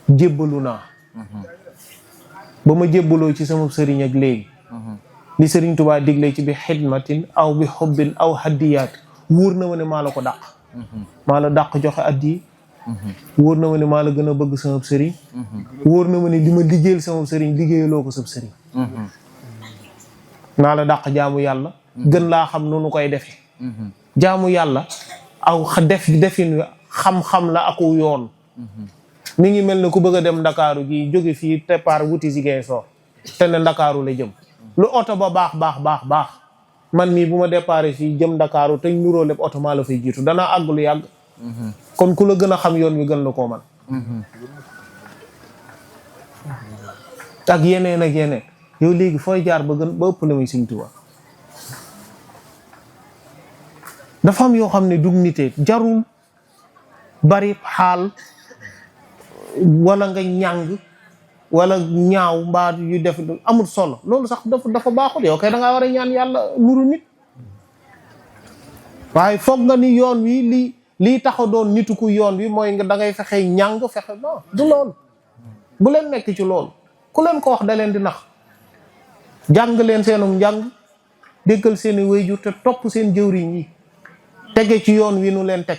jébbalu naa ba ma jébbaloo ci sama sëriñ ak léegi li Sëriñ Tuubaa digle ci bi xidmatin aw bi xubbin aw haddiyaat wóor na ma ne maa la ko dàq maa la dàq joxe addi wóor na ma ne maa la gën a bëgg sama sëriñ wóor na ma ne li ma liggéeyal sama sëriñ liggéeyaloo ko sab sëriñ naa la dàq jaamu yàlla gën laa xam nu nu koy defee jaamu yàlla aw defin xam-xam la aku yoon mi ngi mel ne ku bëgg a dem ndakaaru gi jóge fii départ wuti Ziguinchor te ne ndakaaru la jëm lu oto ba baax man mii bu ma départ fii jëm ndakaaru te nuroo lépp oto maa la fay jiitu danaa àgg lu yàgg kon ku la gën a xam yoon wi gën la koo man ak yeneen yow léegi fooy jaar ba ëpp la muy Sëñ Tuubaa dafa am yoo xam ne dug nitee jarul bari xaal wala nga ñàng wala ñaaw mbaa yu def amul solo loolu sax dafa baaxul yow kay da ngaa war a ñaan yàlla nuru nit waaye foog nga ni yoon wi lii taxa doon nitu ku yoon wi mooy nga da ngay fexe ñàng fexe non du loolu bu leen nekk ci loolu ku leen ko wax da leen di nax jàng leen seenum njàng déggal seeni wéyjur te topp seen jëwriñ yi tege ci yoon wi nu leen teg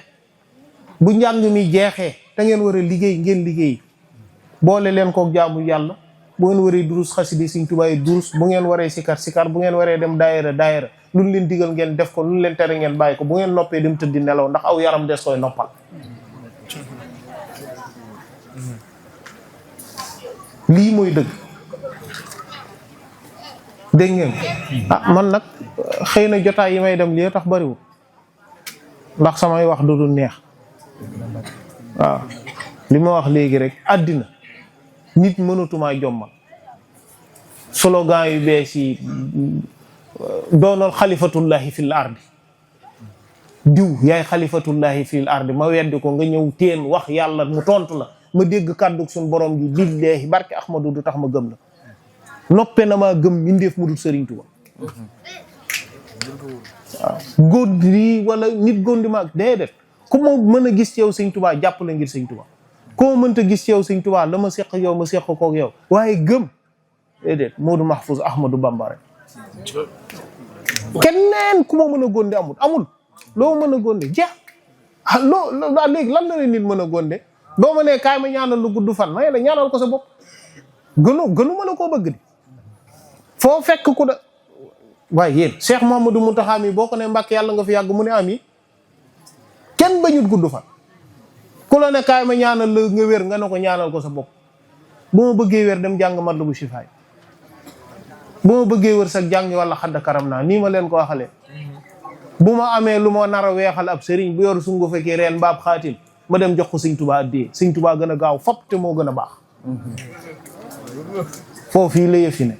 bu njàng mi jeexee da ngeen war a liggéey ngeen liggéey boole leen kook jaamu yàlla bu ngeen waree durus xasidi Sëriñ Tuubaa yi durus, bu ngeen waree sikar sikar, bu ngeen waree dem daayira lu ñu leen digal ngeen def ko, lu ñu leen tere ngeen bàyyi ko, bu ngeen noppee dem tëddi nelaw ndax aw yaram des koy noppal. lii mooy dëgg. dégg ngeen man nag xëy na jotaay yi may dem lii tax bariwul ndax samay wax du dul neex. waaw li ma wax léegi rek àddina nit mënatumaa jommal. slogan yu bees yi doonal xalifatullahi fil ardi, diw yaay xalifatullahi fil ardi, ma weddi ko nga ñëw teen wax yàlla mu tontu la, ma dégg kàddu suñu borom bi billaahi barke Ahmadu du tax ma gëm la. noppe na maa gëm mindeef mu dul Sëriñ Tuuba. waaw góndi wala nit góndi maag déedéet, ku ma mën a gis ci yow Sëriñ Tuuba jàpp la ngir Sëriñ Tuuba, koo mënta gis ci yow Sëriñ Tuuba la ma seq yow ma seq koog yow, waaye gëm déedéet Moodu Mahfouz Ahmadou Bamba rek. keneen ku ma mën a gónde amul loo mën a gónde jeex. léegi lan la nit mën a gónde? doo ma ne kaay ma ñaanal lu gudd fan may la ñaanal ko sa bopp, gënu ma la koo bëgg di foo fekk ku da. waaye yéen Cheikh Mouhamadou Mountakha mi boo ko ne Mbàkke yàlla nga fi yàgg mu ne am yi kenn bañut gudd fan. ku la ne kaay ma ñaanal la nga wér nga ne ko ñaanal ko sa bopp. bu ma bëggee wér dem jàng Matlabu Chifaay, bu ma bëggee wër sax jàngi wala xadd karam naa nii ma leen ko waxalee. bu ma amee lu ma nar a weexal ab sëriñ bu yor sungu fekkee reen baab xaatim ma dem jox ko Sëriñ Tuubaa addiyee. Sëriñ Tuubaa gën a gaaw fop te moo gën a baax. foofu yi la yëfi ne.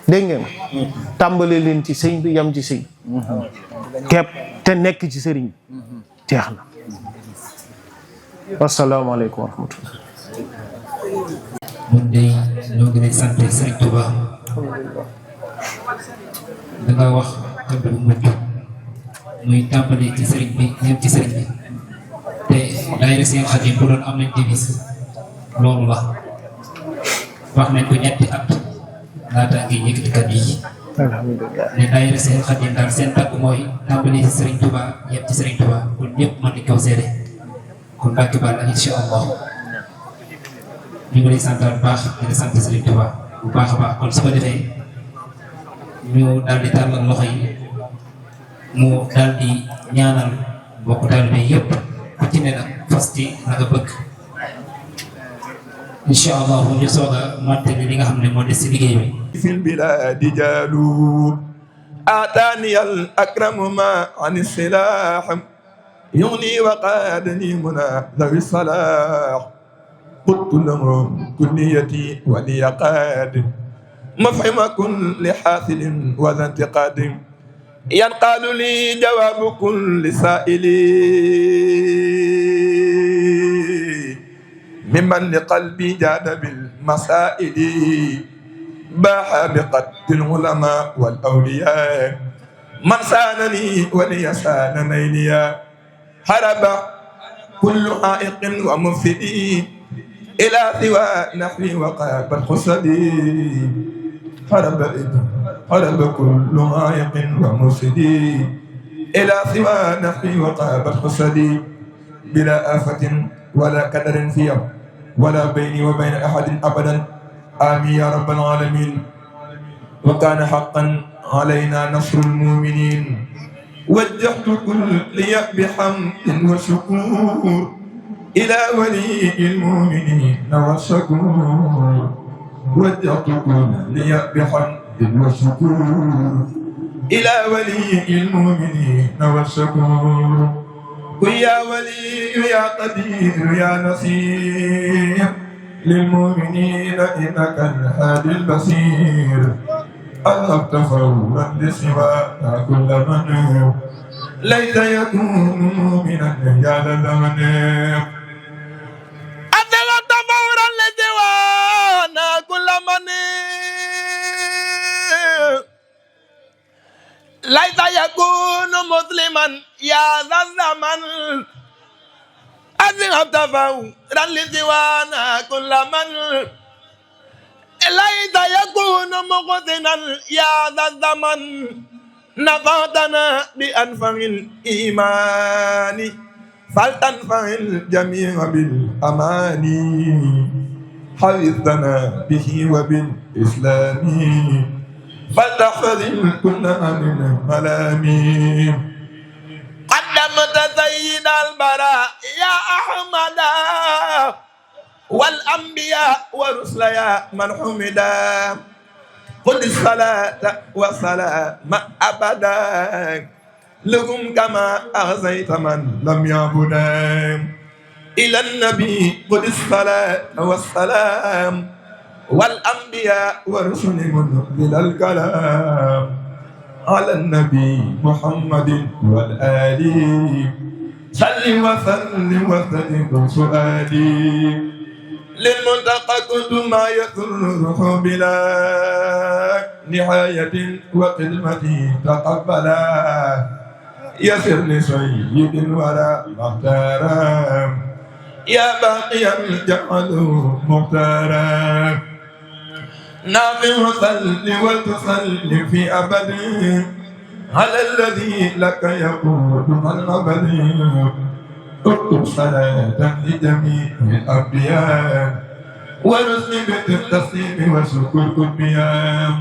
dégg ngeen tàmbale leen ci sëñ bi yam ci sëñ kepp te nekk ci sëriñ bi jeex na. wasalaamaaleykum wa rahmatullah. mun day ñoo ngi lay sant Sëriñ Tuubaa. da nga wax kàddu bu mujj muy tàmbali ci sëriñ bi ñëpp ci sëriñ bi te daayira Seen Xaadim bu doon am nañ devise loolu la wax nañ ko ñetti at laata ngi yëkkati kàddu yi. alhamdulilah ne daayira Seen Xaadim daal seen tàgg mooy tàmbali ci Sëriñ Tuubaa ñëpp ci Sëriñ Tuubaa kon ñëpp mën nañ kaw seede kon Mbàkke Bal ak incha allah ñu ngi lay sant bu baax di la sant Sëriñ Tuubaa bu baax a baax. kon su ko defee ñu daal di tàllal loxo yi mu daal di ñaanal mbokk taalibe yëpp ku ci ne nag fas ci la nga bëgg incha allah ñu soog a mottali li nga xam ne moo des si liggéey bi. في البلاد جالوت أعطاني الأكرم ما عن السلاح يغني وقادني منى ذوي الصلاح قلت لهم كليتي ولي قاد مفهم كل حاثل وذا انتقاد ينقال لي جواب كل سائل ممن لقلبي جاد بالمسائل باح بقد العلماء والأولياء من سانني ولي سان نيليا هرب كل عائق ومفسد إلى سوى نحوي وقاب الحسد هرب كل عائق ومفسد إلى سوى نحوي وقاب الحسد بلا آفة ولا كدر فيه ولا بيني وبين أحد أبدا آمين يا رب العالمين. وكان حقا علينا نصر المؤمنين وجهت كلي بحمد وشكور إلى ولي المؤمنين والشكور وجهت كلي بحمد وشكور إلى ولي المؤمنين والشكور ويا ولي يا قدير يا نصير للمؤمنين إنك الهادي البصير أذهبت فورا لسوانا كل من ليس يكون مؤمنا يا للمن أذهبت فورا لسوانا كل من ليس يكون مسلما يا ذا الزمن أذهبت فورا لسوانا كل من ليس يكون مقتنا يا ذا الزمن نفعتنا بأنفع الإيمان فلتنفع الجميع بالأمان حفظنا به وبالإسلام فلتحفظ الكل عن الملام قدمت سيد البراء يا أحمد والأنبياء والرسل يا من حمدا خذ الصلاة والسلام أبدا لهم كما أغزيت من لم يعبدا إلى النبي خذ الصلاة والسلام والأنبياء والرسل منزل الكلام على النبي محمد والآل صل وسلم وسلم سؤالي للمنتقى كنت ما يسره بلا نهاية وخدمتي تقبلا يسر لسيد ولا مختارا يا باقيا جعل مختارا نافع صل وتسلم في أبد على الذي لك يقود من أبد اكتب صلاة لجميع الأنبياء ورسل بالتسليم وشكر القيام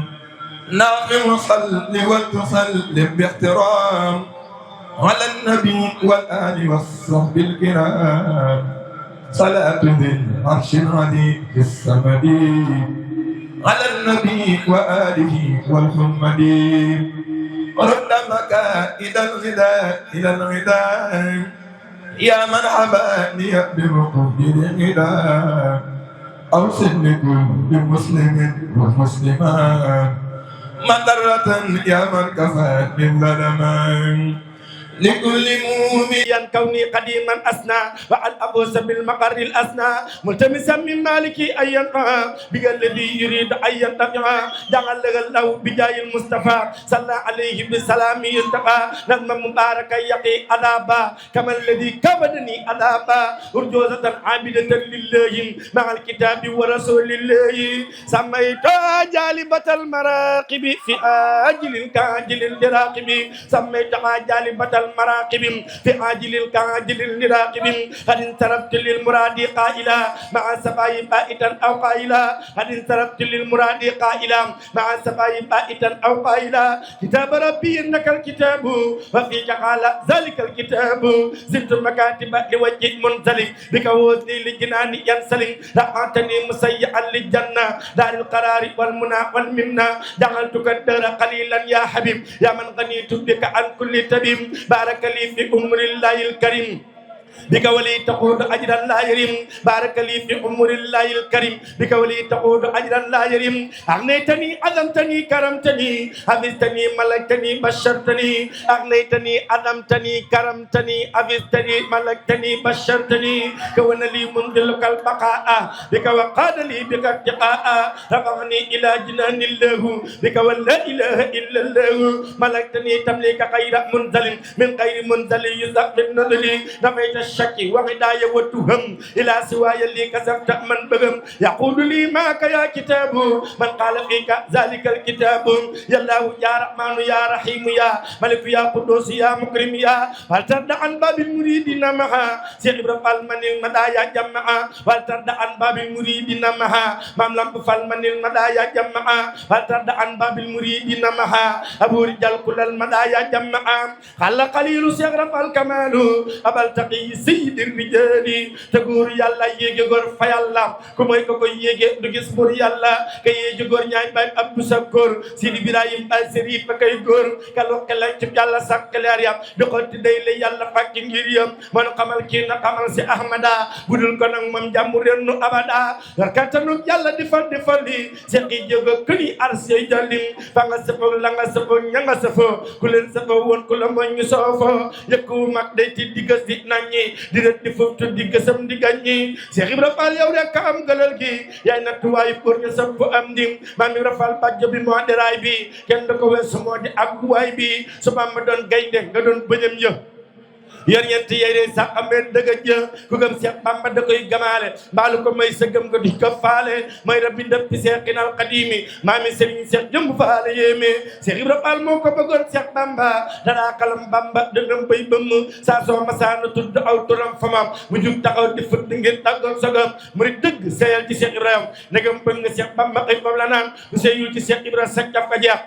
نافع صل وتسلم باحترام على النبي والآل والصحب الكرام صلاة ذي العرش العلي في السمد على النبي وآله والحمد رد مكائد الغداء إلى الغداء يا من حباني بمقدر الغداء أوصل لكل مسلم ومسلمان مضرة يا من كفاني الظلمان لكل مؤمن كوني قديما أسنى وعن أبوس بالمقر الأسنى ملتمسا من مالكي أن ينفع بك الذي يريد أن ينتفع جعل له بجاه المصطفى صلى عليه بالسلام يستفى نظم مباركا يقي أدابا كما الذي كبدني أدابا أرجوزة عابدة لله مع الكتاب ورسول الله سميت جالبة المراقب في آجل كاجل الراقب سميت جالبة المراقب في عاجل الكاجل الراقب هل انصرفت للمراد قائلا مع سباي بائتا أو قائلا هل انصرفت للمراد قائلا مع سباي بائتا أو قائلا كتاب ربي إنك الكتاب وفيك قال ذلك الكتاب زلت المكاتب لوجه منزلق بك وزني لجنان ينسلق رفعتني مسيئا للجنة دار القرار والمنى والمنى جعلتك الدار قليلا يا حبيب يا من غنيت بك عن كل تبيب بارك لي في أمر الله الكريم بك ولي تقود أجرا لا يرم بارك لي في أمور الله الكريم بك ولي تقود أجرا لا يرم أغنيتني عظمتني كرمتني حفظتني ملكتني بشرتني أغنيتني عظمتني كرمتني حفظتني ملكتني بشرتني كون لي منزلك البقاء بك وقاد لي بك اتقاء رفعني إلى جنان الله بك ولا إله إلا الله ملكتني تملك خير منزل من غير منزل يزق من نزلي نفيت الشك وغداية وتهم إلى سواي اللي كسبت من بهم يقول لي معك يا كتاب من قال فيك ذلك الكتاب يا الله يا رحمن يا رحيم يا ملك يا قدوس يا مكرم يا فلترد عن باب المريدين معها سيد إبراهيم المن المدايا جمعا فلترد عن باب المريدين معها مملم فالمن المدايا جمعا فلترد عن باب المريدين معها أبو رجال كل المدايا جمعا قال قليل سيغرف الكمال أبل تقي سيد الرجال تقول يلا يجي غور فيلا كما يكو يجي دغيس بور يلا كي يجي غور ñay bay abdou sakor sidi ibrahim al serif kay gor kalo kala ci yalla sakler yam di xoti day le yalla fakki ngir yam man xamal ki na xamal si ahmada budul ko nak mom jamu rennu abada katanu yalla di fali seki jego kuni arse jalim fa nga sefo la nga sefo ñanga sefo ku len sefo won ku la moñ sofo yeku mak day ti digas di nañi di ret di foftu di gësam di gañi Cheikh Ibra Fall yow rek am galal gi yaay natuwaay pour ñu sëpp am ndim Maam Ibra Fall bàjjo bi moo deraay bi kenn da ko weesu moo di ak waay bi su ma doon gaynde nga doon bëñam yë yor ñeenti yére sax ameen dëgg jë ku gëm Seex Bamba da koy gamaale mbaalu ko may sa gëm nga di ko faale may rabbi ndëpp Seexinal Xadiimi maami Sëriñ Seex jëmb faale yéeme Seex Ibra Faal moo ko bëggoon Seex Bamba danaa xalam Bamba dëngam bay bëmm saa soo masaana tudd aw turam famam mu jug taxaw di fëtt ngir tàggoon sogam murid dëgg seeyal ci Seex Ibrahima ndegam bëgg nga Seex Bamba xëy foofu la naan ku seeyul ci Seex Ibra sa jaf ka jeex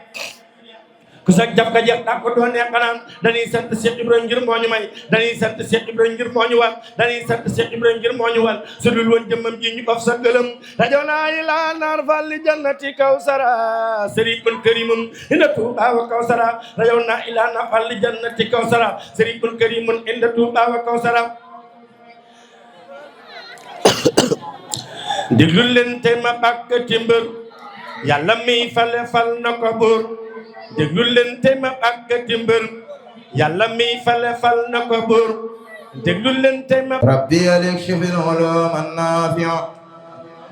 ku sa jaf ka jeex daa ko doonee xanaan dañuy sant Seex Ibrahima ngir moo ñu may dañuy sant Seex Ibrahima ngir moo ñu war dañuy sant Seex Ibrahima ngir moo ñu war su dul woon jëmmam ji ñu of sa gëlëm rajo naa yi laa naar falli jannati kawsara sariifun kariimun inda Tuubaa wa kawsara rajo naa yi laa naar falli jannati kawsara sariifun kariimun inda Tuubaa wa kawsara déglu leen te ma bàkk ci mbër yàlla mi fale fal na ko buur déglu leen te ma bàkk ci mbër yàlla mi fale fal na ko buur déglu leen te ma rabbi alikshif al-ulum an-nafi'a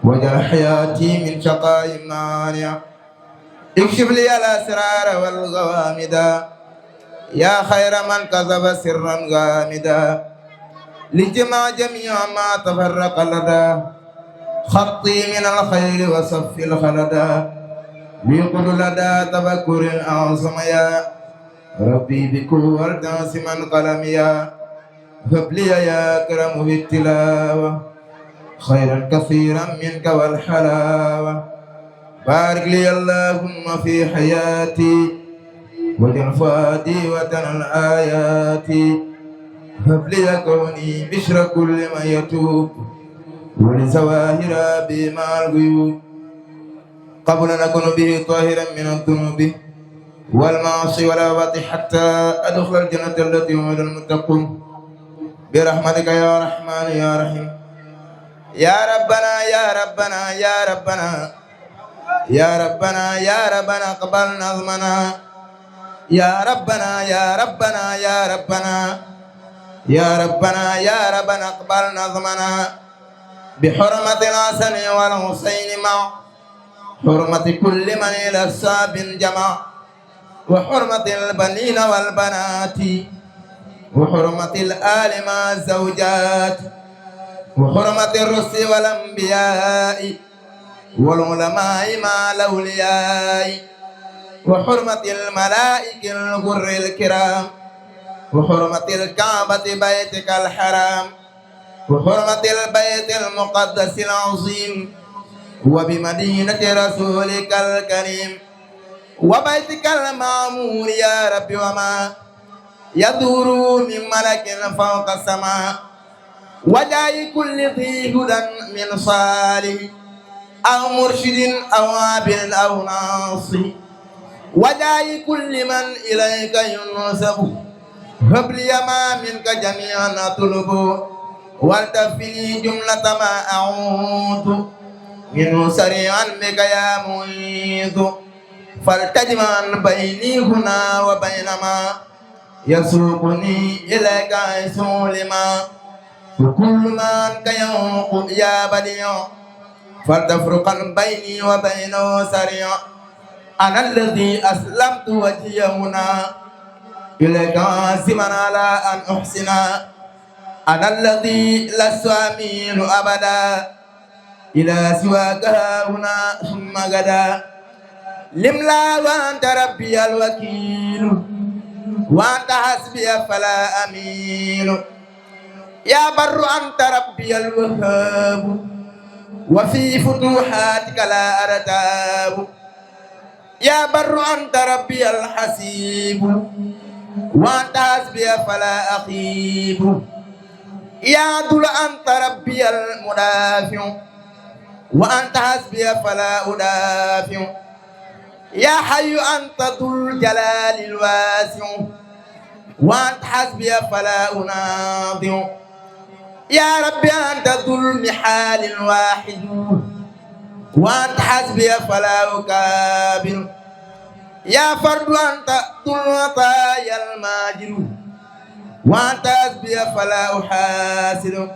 waj'al hayati min shaqa'in mani'a ikshif li al-asrar wal ghawamida ya khayra man kazaba sirran ghamida lijma jami'a ma tafarraqa lada خطي من الخير وصف الخلدا ليقل لدى تفكر أعظم يا ربي بكل داسما قلميا هب لي يا أكرم بالتلاوة خيرا كثيرا منك والحلاوة بارك لي اللهم في حياتي وجل فؤادي وتنل آياتي هب لي كوني بشر كل من يتوب ولزواهر بما الغيوب قبل نكون به طاهرا من الذنوب والمعاصي والآفات حتى أدخل الجنة التي وعد المتقون برحمتك يا رحمن يا رحيم يا ربنا يا ربنا يا ربنا يا ربنا يا ربنا اقبل نظمنا يا ربنا يا ربنا يا ربنا يا ربنا يا ربنا اقبل نظمنا بحرمة الحسن والحسين مع حرمة كل من إلى الصاب جمع وحرمة البنين والبنات وحرمة الآل مع الزوجات وحرمة الرسل والأنبياء والعلماء مع الأولياء وحرمة الملائكة الغر الكرام وحرمة الكعبة بيتك الحرام وحرمة البيت المقدس العظيم وبمدينة رسولك الكريم وبيتك المعمور يا رب وما يدور من ملك فوق السماء وجاي كل ذي هدى من صالح أو مرشد أو عابد أو ناصي وجاي كل من إليك ينسب هب لي ما منك جميعا أطلب والتفني جملة ما أعوذ منه سريعا بك يا معيذ فالتجمع بيني هنا وبين ما يسوقني إليك سلما وكل ما أنت يوق يا بديع فلتفرقا بيني وبينه سريع أنا الذي أسلمت وجهي هنا إليك عازما على أن أحسن أنا الذي لست أميل أبدا إلى سواك هنا ثم غدا لملا وأنت ربي الوكيل وأنت حسبي فلا أميل يا بر أنت ربي الوهاب وفي فتوحاتك لا أرتاب يا بر أنت ربي الحسيب وأنت حسبي فلا أخيب يا عدل أنت ربي المدافع وأنت حسبي فلا أدافع يا حي أنت ذو الجلال الواسع وأنت حسبي فلا أناضع يا ربي أنت ذو المحال الواحد وأنت حسبي فلا أكابر يا فرد أنت ذو العطايا الماجد وأنت حسبي فلا أحاسد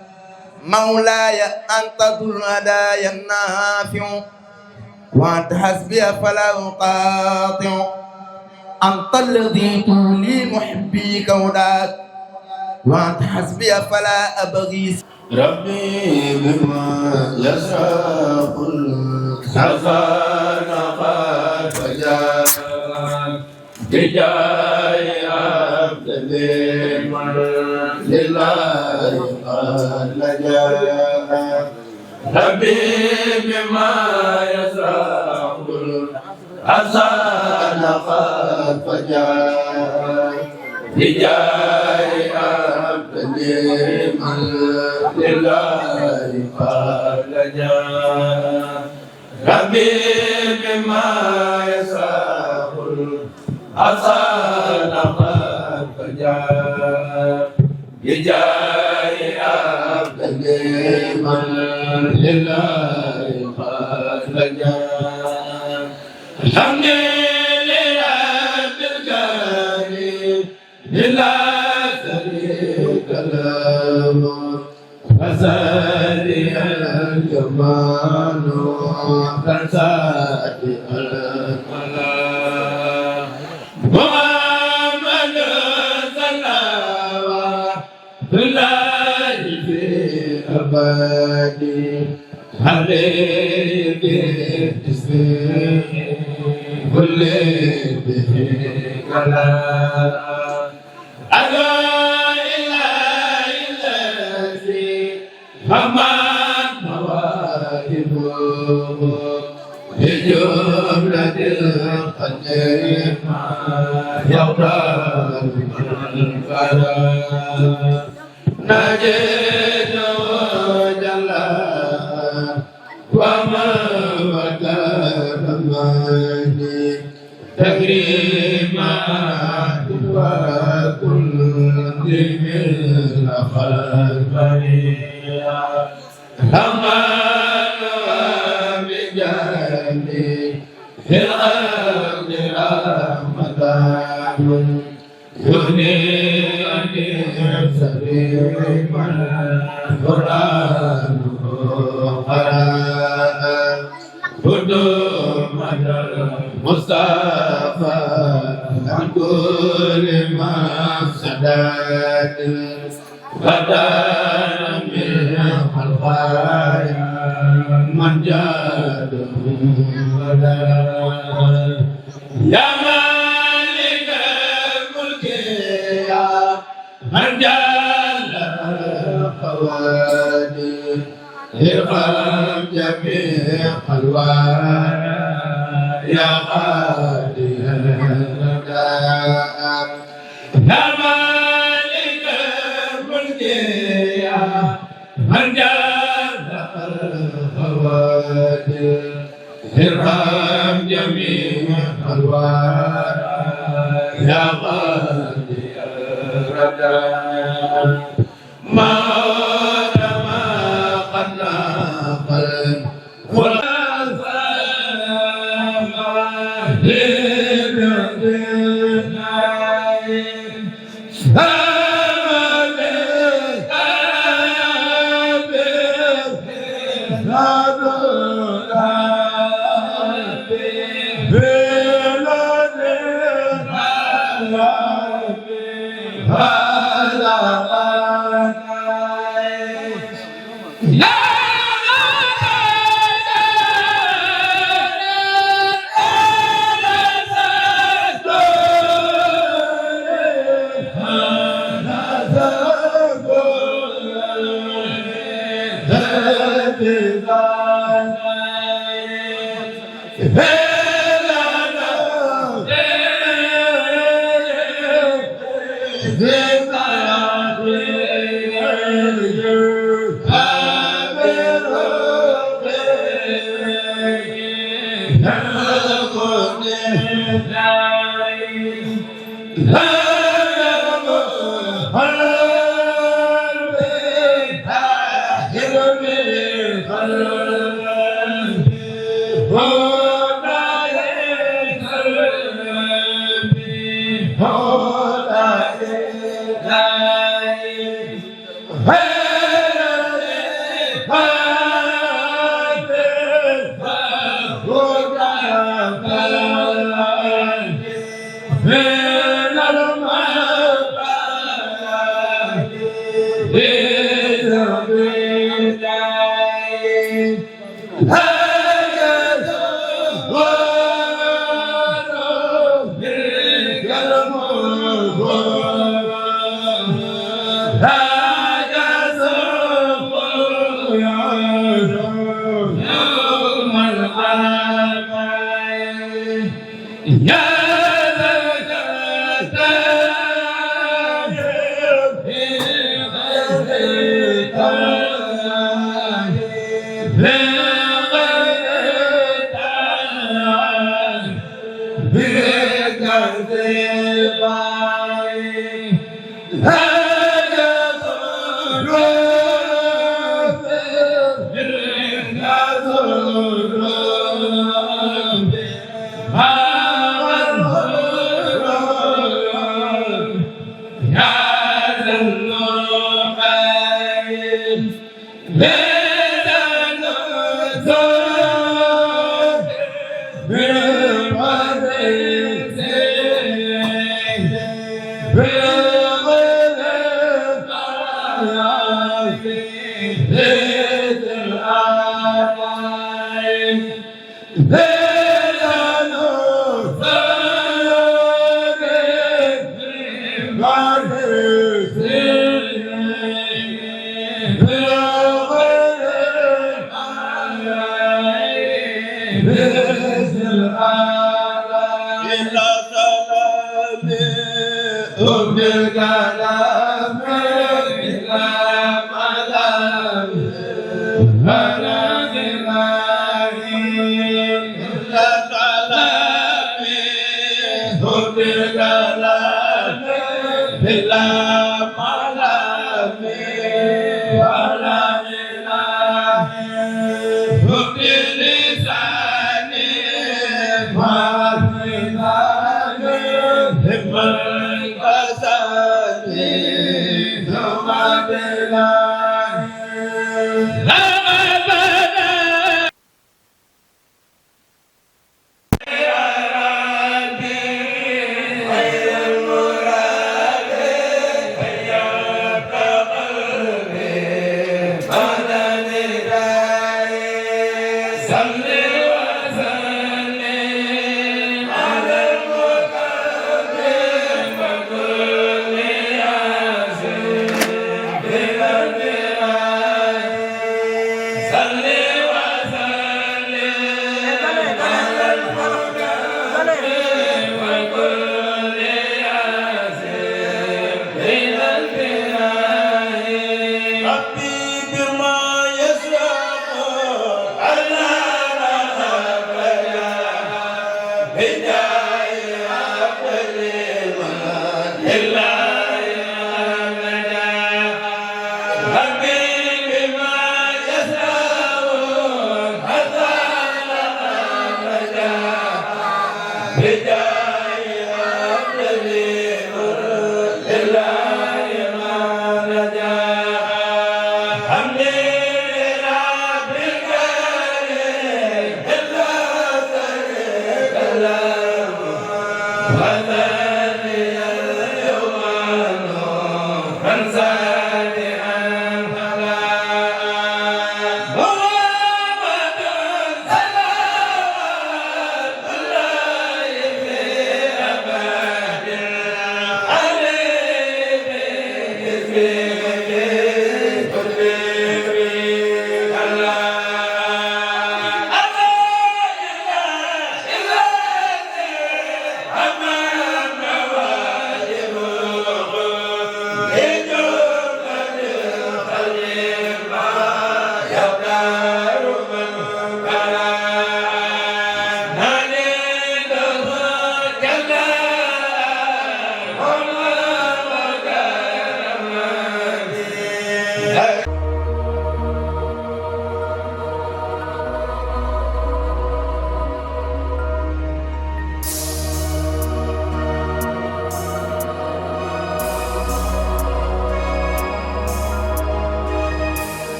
مولاي أنت ذو الهدايا النافع وأنت حسبي فلا أقاطع أنت الذي تولي محبي كونك وأنت حسبي فلا أبغي ربي بما يسرق الحسن قد فجاء بجاي عبد من لله قد لجا ربي بما يسرق الحسن قد فجاء بجاي عبد من لله قد لجا ربي بما يسرق الحسن قد فجاء بجاي عبد من لله قد لجا الحمد لله بالكريم لا شريك له فسادي الجمال فسادي الملا محمد صلى الله في أبدي عليه باسمه كل به كلام ألا إله إلا الذي همت مواهبه بجملة القدر ما يغتر من فلا نجد وجل وما وكرمني تكريما وكل من خلفني أمان وبجاني في الأرض رحمة يغني عني سليما القرآن قرآن قدوما المصطفى عن كل ما سداد بدانا من الخلقايا من جاد بدا يا مالك الملك يا من جاد الخوادم ارحم جميع الورى يا قاضي الرداء يا مالك الملك يا من جاد الخواتم ارحم جميع الورى يا قاضي الرداء ما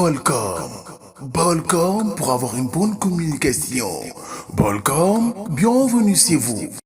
Balcom Bolcom pour avoir une bonne communication. Bolcom, bienvenue chez vous.